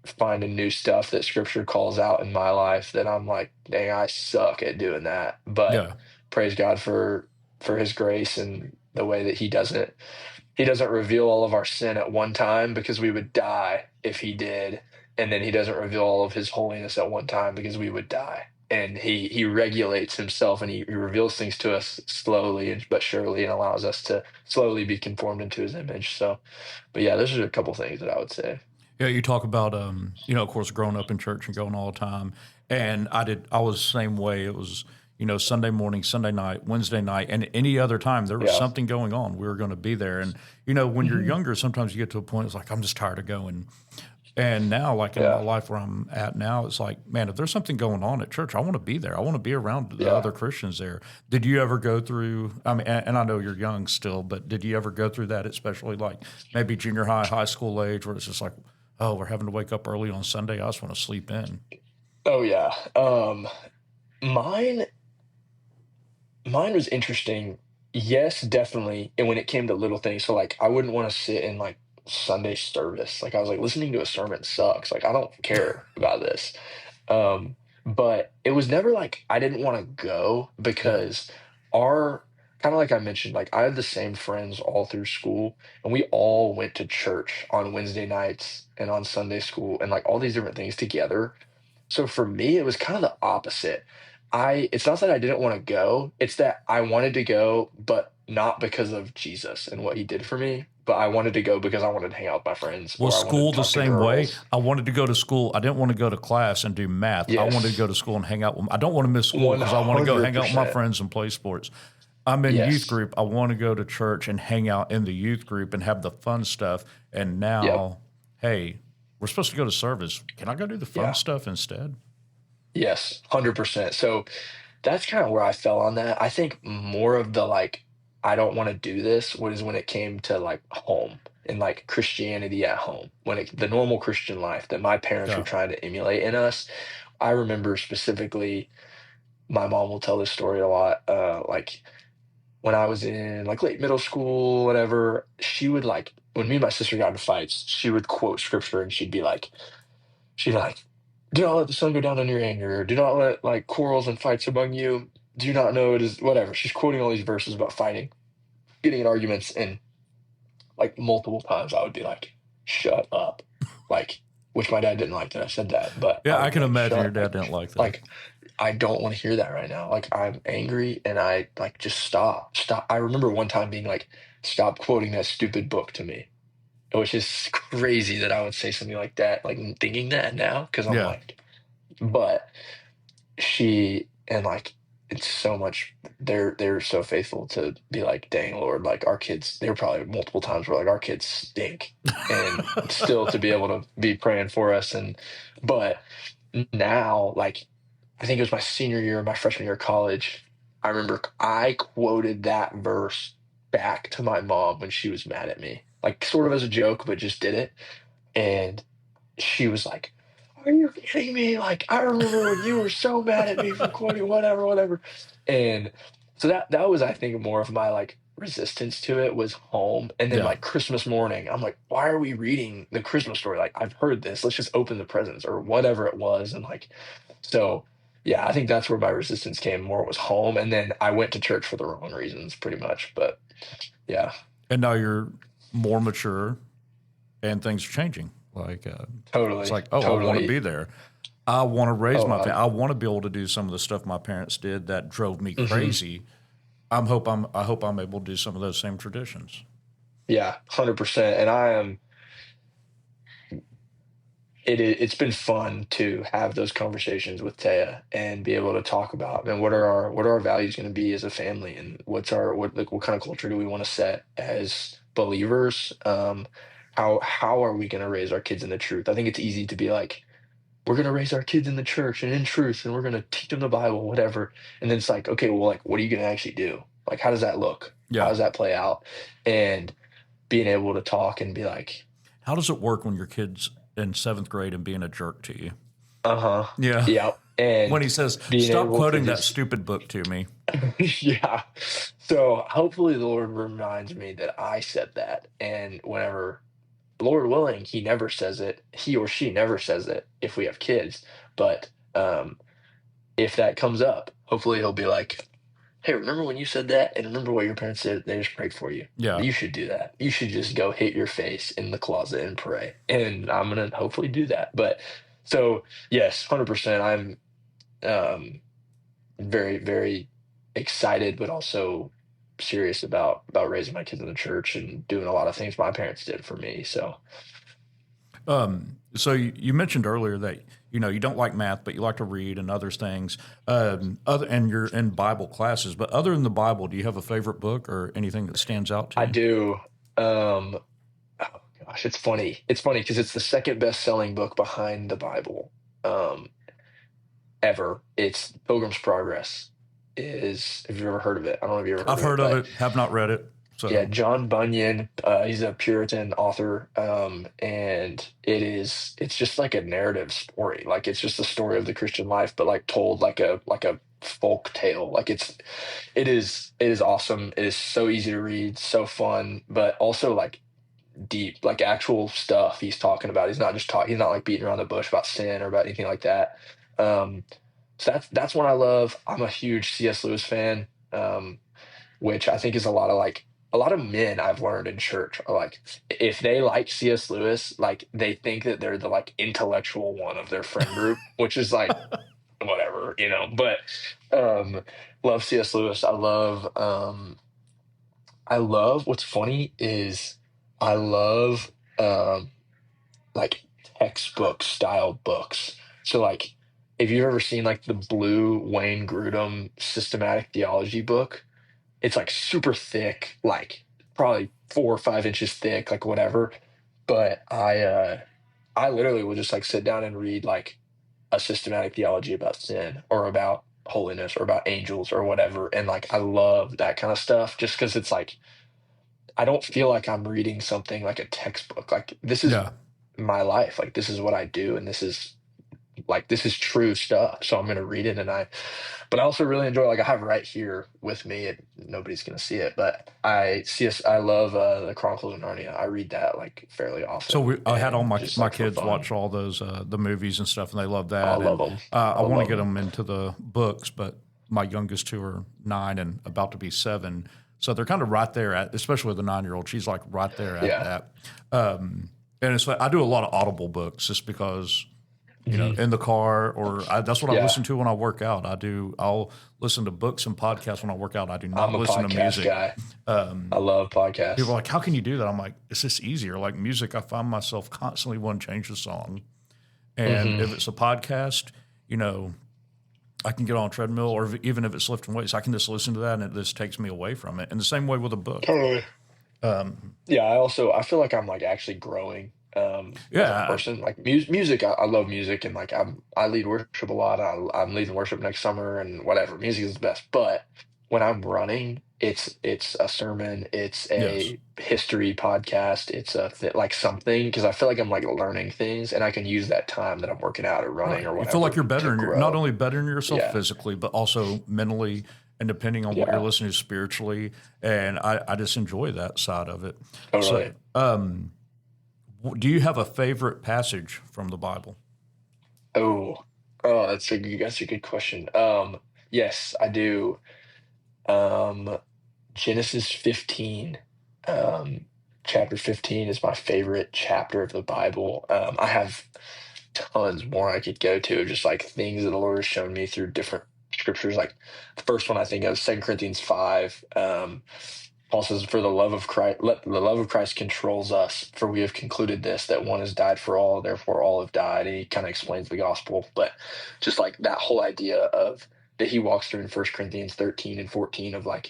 finding new stuff that scripture calls out in my life that I'm like, dang, I suck at doing that. But Yeah. praise God for his grace and the way that he doesn't reveal all of our sin at one time because we would die if he did. And then he doesn't reveal all of his holiness at one time because we would die. And he regulates himself and he reveals things to us slowly but surely and allows us to slowly be conformed into his image. So, but yeah, those are a couple things that I would say. Yeah, you talk about, of course, growing up in church and going all the time. And I was the same way. It was, Sunday morning, Sunday night, Wednesday night, and any other time there was Yeah. something going on. We were going to be there. And, when you're Mhm. younger, sometimes you get to a point, it's like, I'm just tired of going. And now, like in my Yeah. life where I'm at now, it's like, man, if there's something going on at church, I want to be there. I want to be around the Yeah. other Christians there. Did you ever go through, I mean, and I know you're young still, but did you ever go through that, especially like maybe junior high, high school age, where it's just like, oh, we're having to wake up early on Sunday. I just want to sleep in. Oh yeah. Mine mine was interesting. Yes, definitely. And when it came to little things, so like I wouldn't want to sit in like Sunday service. Like I was like listening to a sermon sucks. Like I don't care about this. Um, but it was never like I didn't want to go Yeah. because our kind of like I mentioned, like I had the same friends all through school, and we all went to church on Wednesday nights and on Sunday school and like all these different things together. So for me, it was kind of the opposite. it's not that I didn't want to go, it's that I wanted to go, but not because of Jesus and what he did for me, but I wanted to go because I wanted to hang out with my friends Was or I wanted school to the talk to same way? girls. I wanted to go to school. I didn't want to go to class and do math. I wanted to Yes. go to school and hang out with. I don't want to miss school because I want to go hang out with my 100%. friends and play sports. I'm in youth Yes. group. I want to go to church and hang out in the youth group and have the fun stuff. And Yep. now, hey, we're supposed to go to service. Can I go do the fun Yeah. stuff instead? Yes. 100%. So that's kind of where I fell on that. I think more of the like, I don't want to do this was when it came to like home and like Christianity at home, when the normal Christian life that my parents were Yeah. trying to emulate in us. I remember specifically, my mom will tell this story a lot. Like when I was in like late middle school, whatever, she would like, when me and my sister got into fights, she would quote scripture and she'd like, do not let the sun go down on your anger. Do not let like quarrels and fights among you. Do not know it is whatever. She's quoting all these verses about fighting, getting in arguments, and like multiple times I would be like, shut up. Like, which my dad didn't like that I said that, but I Yeah, I would be can like, imagine your shut dad didn't like that. like I don't want to hear that right now. Like I'm angry and I like just stop. Stop. I remember one time being like, stop quoting that stupid book to me. Which is crazy that I would say something like that, like thinking that now, because I'm Yeah. like, but she and like it's so much they're so faithful to be like, dang Lord, like our kids, they were probably multiple times where like our kids stink, and still to be able to be praying for us. And but now, like I think it was my senior year, my freshman year of college, I remember I quoted that verse back to my mom when she was mad at me, like sort of as a joke, but just did it. And she was like, "Are you kidding me? Like, I remember when you were so mad at me for quoting whatever, whatever." And so that was, I think, more of my like resistance to it was home. And then Yeah. like Christmas morning, I'm like, why are we reading the Christmas story? Like, I've heard this. Let's just open the presents or whatever it was. And like, so yeah, I think that's where my resistance came more. It was home. And then I went to church for the wrong reasons, pretty much. But yeah, And now you're more mature and things are changing. Like, it's totally, like, oh, I want to totally. be there. I want to raise Oh, my family. I want to be able to do some of the stuff my parents did that drove me mhm. crazy. I hope I'm able to do some of those same traditions. Yeah, 100%. And I am. It's been fun to have those conversations with Taya and be able to talk about, and what are our values going to be as a family, and what kind of culture do we want to set as believers. How are we going to raise our kids in the truth? I think it's easy to be like, we're going to raise our kids in the church and in truth, and we're going to teach them the Bible, whatever. And then it's like, okay, well, like, what are you going to actually do? Like, how does that look? How Yeah. does that play out? And being able to talk and be like, How does it work when your kid's in seventh grade and being a jerk to you? uh-huh, Yeah. yeah, When and he says, being stop able to quoting that just stupid book to me. yeah. So hopefully the Lord reminds me that I said that. And whenever, Lord willing, he or she never says it if we have kids. But if that comes up, hopefully he'll be like, hey, remember when you said that? And remember what your parents said? They just prayed for you. Yeah. You should do that. You should just go hit your face in the closet and pray. And I'm going to hopefully do that. But so, yes, 100%. I'm um, very, very excited, but also serious about raising my kids in the church and doing a lot of things my parents did for me. So So you mentioned earlier that you don't like math, but you like to read and other things. And you're in Bible classes, but other than the Bible, do you have a favorite book or anything that stands out to I you? do. Oh gosh, it's funny. It's funny because it's the second best selling book behind the Bible um, ever. It's Pilgrim's Progress. Have you ever heard of it? I don't know if you ever heard I've of it, heard of but it, have not read it. yeah, So, John Bunyan, he's a Puritan author, and it's just like a narrative story. Like it's just a story of the Christian life, but like told like a folk tale. Like it is awesome. It is so easy to read, so fun, but also like deep, like actual stuff he's talking about. He's not like beating around the bush about sin or about anything like that. Um, so that's one I love. I'm a huge C.S. Lewis fan. Which I think is a lot of men I've learned in church are like, if they like C.S. Lewis, like they think that they're the like intellectual one of their friend group, which is like whatever, but love C.S. Lewis. I love what's funny is I love like textbook style books. So like if you've ever seen like the blue Wayne Grudem systematic theology book, it's like super thick, like probably 4 or 5 inches thick, like whatever. But I literally will just like sit down and read like a systematic theology about sin or about holiness or about angels or whatever. And like I love that kind of stuff just because it's like I don't feel like I'm reading something like a textbook. Like this is Yeah. my life. Like this is what I do, and this is true stuff. So I'm gonna read it, but I also really enjoy. Like I have right here with me. Nobody's gonna see it, but I love the Chronicles of Narnia. I read that like fairly So often, I had all and my just my like for kids fun. watch all those the movies and stuff, and they love I that. love And them. I I want to love get them. them into the books, but my youngest two are 9 and about to be 7, so they're kind of right there at, especially with the 9-year-old. She's like right there at Yeah. that. And it's like I do a lot of Audible books just because Hmm. in the car, or that's what I Yeah. listen to when I work out. I'll listen to books and podcasts when I work out. I do I'm not a listen to podcast music. guy. I love People are podcasts. like, how can you do that? I'm like, it's just easier. Like music, I find myself constantly wanting to change the song. And Hmm. if it's a podcast, I can get on a treadmill, or even if it's lifting weights, I can just listen to that and it just takes me away from it. And the same way with a book. Totally. Yeah, I feel like I'm like actually growing as a Yeah. person. Like music, I love music, and like I lead worship a lot. I'm leading worship next summer and whatever. Music is the best. But when I'm running, it's a sermon, it's Yes. a history podcast, it's like something because I feel like I'm like learning things, and I can use that time that I'm working out or running Right. or You feel like whatever you're to bettering not grow. only bettering yourself Yeah, physically, but also mentally, and depending on what you're yeah, listening to spiritually. And I just enjoy that side of it. So, totally. do you have a favorite passage from the Bible? Oh, that's a good question. Yes, I do. Um, Genesis 15, um, chapter 15 is my favorite chapter of the Bible. I have tons more I could go to, just like things that the Lord has shown me through different scriptures. Like the first one I think of, 2 Corinthians 5. Paul says, "For the love of Christ, let the love of Christ controls us, for we have concluded this, that one has died for all, therefore all have died." And he kind of explains the gospel, but just like that whole idea of that he walks through in 1 Corinthians 13 and 14 of like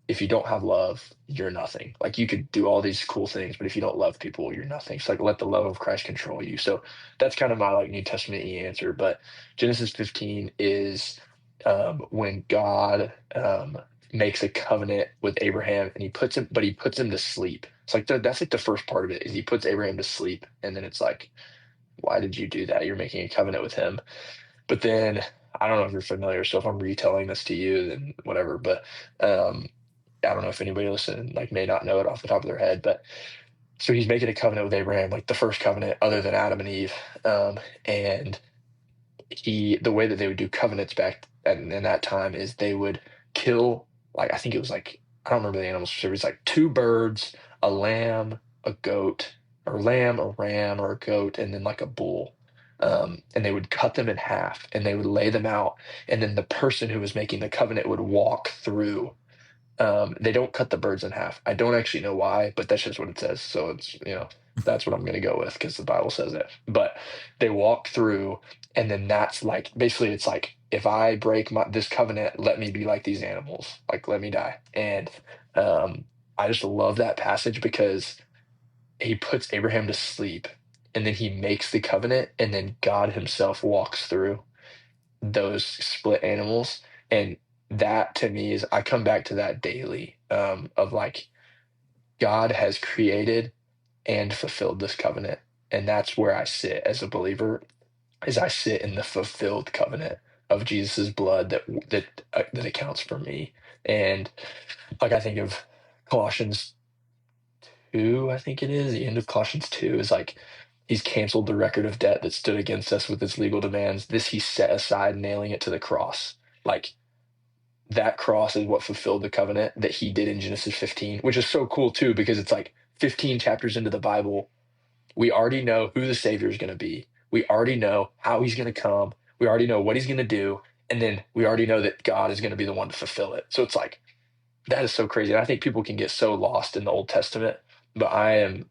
if you don't have love, you're nothing. Like you could do all these cool things, but if you don't love people, you're nothing. So like let the love of Christ control you. So that's kind of my like New Testament answer. But Genesis 15 is when God makes a covenant with Abraham and he puts him to sleep. It's like that's like the first part of it is he puts Abraham to sleep. And then it's like, why did you do that? You're making a covenant with him. But then I don't know if you're familiar. So if I'm retelling this to you, then whatever. But um, I don't know if anybody listening like may not know it off the top of their head, but so he's making a covenant with Abraham, like the first covenant other than Adam and Eve. And the way that they would do covenants back in that time is they would kill, like I think it was like I don't remember the animals. So it was like two birds, a lamb, a goat, or lamb, a ram, or a goat, and then like a bull. And they would cut them in half and they would lay them out. And then the person who was making the covenant would walk through. They don't cut the birds in half. I don't actually know why, but that's just what it says. So that's what I'm going to go with because the Bible says it. But they walk through, and then that's like basically it's like if I break this covenant, let me be like these animals, like let me die. And um, I just love that passage because he puts Abraham to sleep, and then he makes the covenant, and then God Himself walks through those split animals. And that to me is I come back to that daily of like God has created and fulfilled this covenant. And that's where I sit as a believer is I sit in the fulfilled covenant of Jesus's blood that accounts for me. And like I think of Colossians 2, I think it is. The end of Colossians 2 is like he's canceled the record of debt that stood against us with its legal demands. This he set aside, nailing it to the cross. Like that cross is what fulfilled the covenant that he did in Genesis 15, which is so cool too, because it's like 15 chapters into the Bible. We already know who the Savior is going to be. We already know how he's going to come. We already know what he's going to do. And then we already know that God is going to be the one to fulfill it. So it's like, that is so crazy. And I think people can get so lost in the Old Testament. But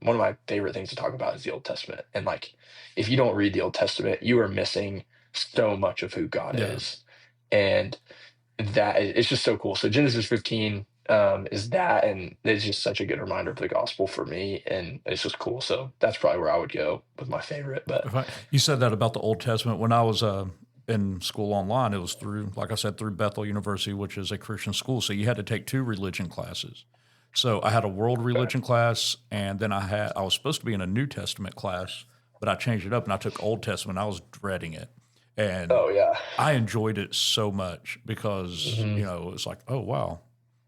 one of my favorite things to talk about is the Old Testament. And like, if you don't read the Old Testament, you are missing so much of who God Yeah. is. And it's just so cool. So Genesis 15 is that, and it's just such a good reminder of the gospel for me, and it's just cool. So that's probably where I would go with my favorite. But You said that about the Old Testament. When I was in school online, it was through, like I said, through Bethel University, which is a Christian school. So you had to take 2 religion classes. So I had a world religion class, and then I was supposed to be in a New Testament class, but I changed it up and I took Old Testament. I was dreading it. And oh yeah, I enjoyed it so much because, hmm it was like, oh, wow,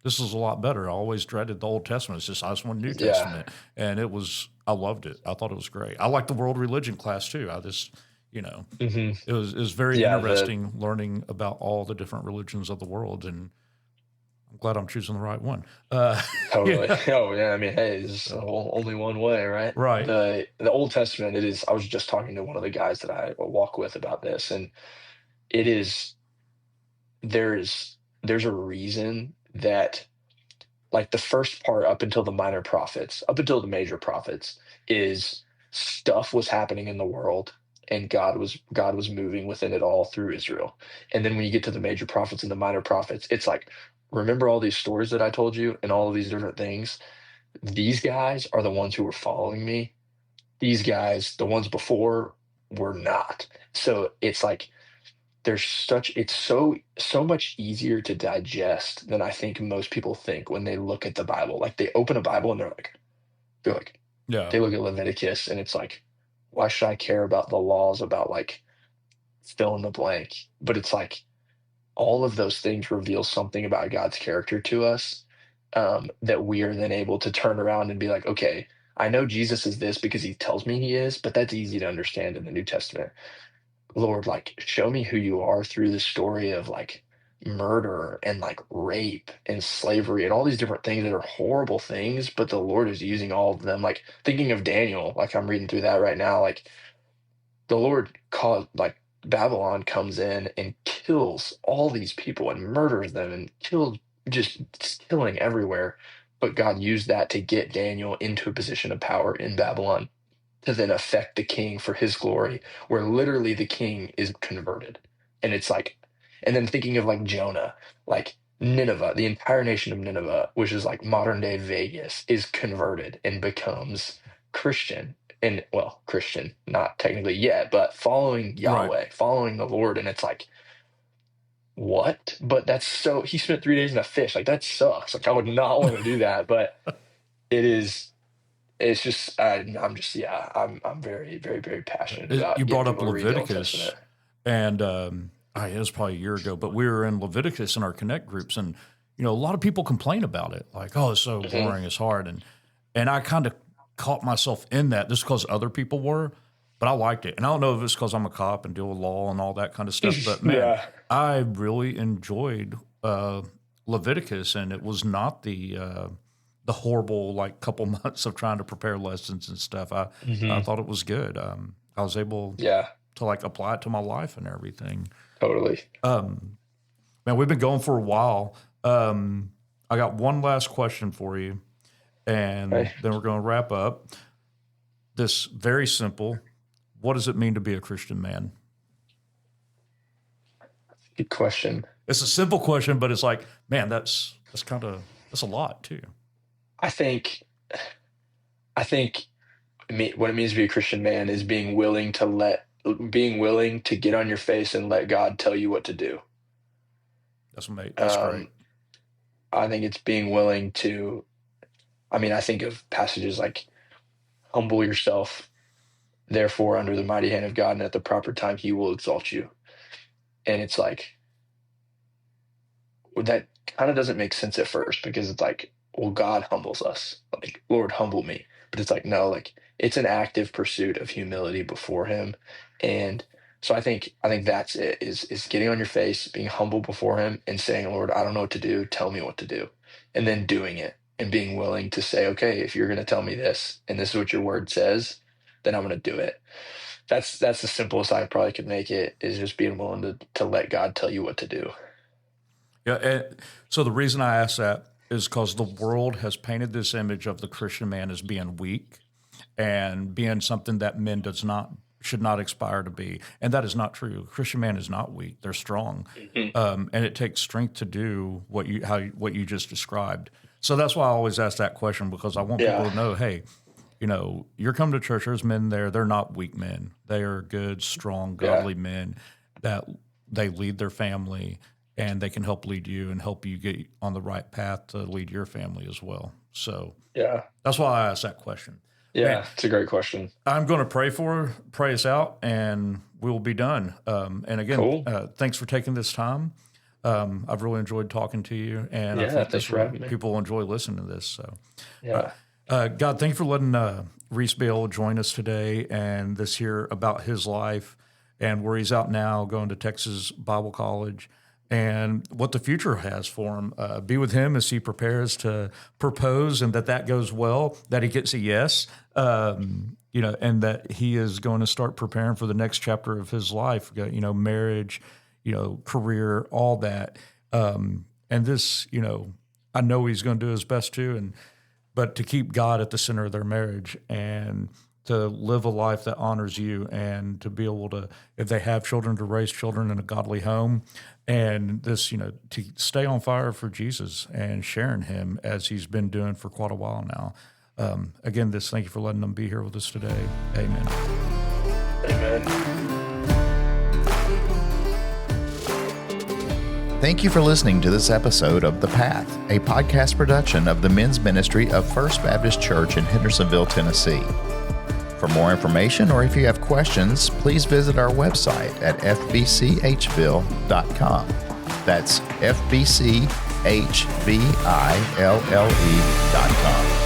this is a lot better. I always dreaded the Old Testament. It's just, I just want New yeah, Testament. And I loved it. I thought it was great. I liked the world religion class too. hmm It was very yeah. interesting learning about all the different religions of the world. And I'm glad I'm choosing the right one. Totally. Yeah, Oh yeah. I mean, hey, there's only one way, right? right. The Old Testament. It is. I was just talking to one of the guys that I walk with about this, and it is. There's a reason that, like, the first part up until the minor prophets, up until the major prophets, is stuff was happening in the world, and God was moving within it all through Israel. And then when you get to the major prophets and the minor prophets, it's like, remember all these stories that I told you and all of these different things? These guys are the ones who were following me. These guys, the ones before, were not. So it's like it's so much easier to digest than I think most people think when they look at the Bible. Like, they open a Bible and they're like Yeah. they look at Leviticus and it's like, why should I care about the laws about, like, fill in the blank? But it's like, all of those things reveal something about God's character to us, that we are then able to turn around and be like, okay, I know Jesus is this because he tells me he is, but that's easy to understand in the New Testament. Lord, like, show me who you are through the story of, like, murder and, like, rape and slavery and all these different things that are horrible things, but the Lord is using all of them. Like, thinking of Daniel, like, I'm reading through that right now. Like, the Lord caused, like, Babylon comes in and kills all these people and murders them and kills, just killing everywhere. But God used that to get Daniel into a position of power in Babylon to then affect the king for his glory, where literally the king is converted. And it's like, and then thinking of, like, Jonah, like, Nineveh, the entire nation of Nineveh, which is like modern day Vegas, is converted and becomes Christian. And, well, Christian, not technically yet, but following Right. Yahweh, following the Lord. And it's like, what? But he spent 3 days in a fish. Like, that sucks. Like, I would not want to do that. But it is, it's just, yeah, I'm very, very, very passionate You about getting brought up people to read the Old Testament. Leviticus, and it was probably a year ago, but we were in Leviticus in our Connect groups, and a lot of people complain about it, like, "Oh, it's so hmm boring, it's hard," and I kind of caught myself in that just because other people were, but I liked it, and I don't know if it's because I'm a cop and deal with law and all that kind of stuff, but man, Yeah. I really enjoyed Leviticus, and it was not the horrible, like, couple months of trying to prepare lessons and stuff. I hmm thought it was good. I was able Yeah, to, like, apply it to my life and everything. totally. Man, we've been going for a while. I got one last question for you, and Okay. then we're going to wrap up. This very simple. What does it mean to be a Christian man? Good question. It's a simple question, but it's like, man, that's a lot too. I think, I think what it means to be a Christian man is being willing to get on your face and let God tell you what to do. That's great. Um, I think it's being willing to, I mean, I think of passages like, humble yourself, therefore, under the mighty hand of God, and at the proper time, he will exalt you. And it's like, that kind of doesn't make sense at first, because it's like, well, God humbles us. Like, Lord, humble me. But it's like, no, like, it's an active pursuit of humility before him. And so I think that's it, is getting on your face, being humble before him and saying, Lord, I don't know what to do. Tell me what to do. And then doing it and being willing to say, okay, if you're going to tell me this and this is what your word says, then I'm going to do it. that's the simplest I probably could make it, is just being willing to let God tell you what to do. Yeah. So the reason I ask that is because the world has painted this image of the Christian man as being weak and being something that men should not aspire to be. And that is not true. Christian man is not weak. They're strong. And it takes strength to do what you just described. So that's why I always ask that question, because I want people to know, hey, you're coming to church, there's men there. They're not weak men. They are good, strong, godly men that they lead their family, and they can help lead you and help you get on the right path to lead your family as well. So that's why I asked that question. Yeah, Man, it's a great question. I'm going to pray us out, and we'll be done. And again, thanks for taking this time. I've really enjoyed talking to you, and I think people will enjoy listening to this. So, God, thank you for letting Reese be able to join us today and this here about his life and where he's out now, going to Texas Bible College, and what the future has for him. Be with him as he prepares to propose, and that goes well, that he gets a yes, and that he is going to start preparing for the next chapter of his life, marriage, career, all that. And this, I know he's going to do his best too, but to keep God at the center of their marriage and to live a life that honors you, and to be able to, if they have children, to raise children in a godly home, and this, to stay on fire for Jesus and sharing him as he's been doing for quite a while now. Again, thank you for letting them be here with us today. Amen. Amen. Thank you for listening to this episode of The Path, a podcast production of the men's ministry of First Baptist Church in Hendersonville, Tennessee. For more information, or if you have questions, please visit our website at FBCHville.com. That's FBCHville.com.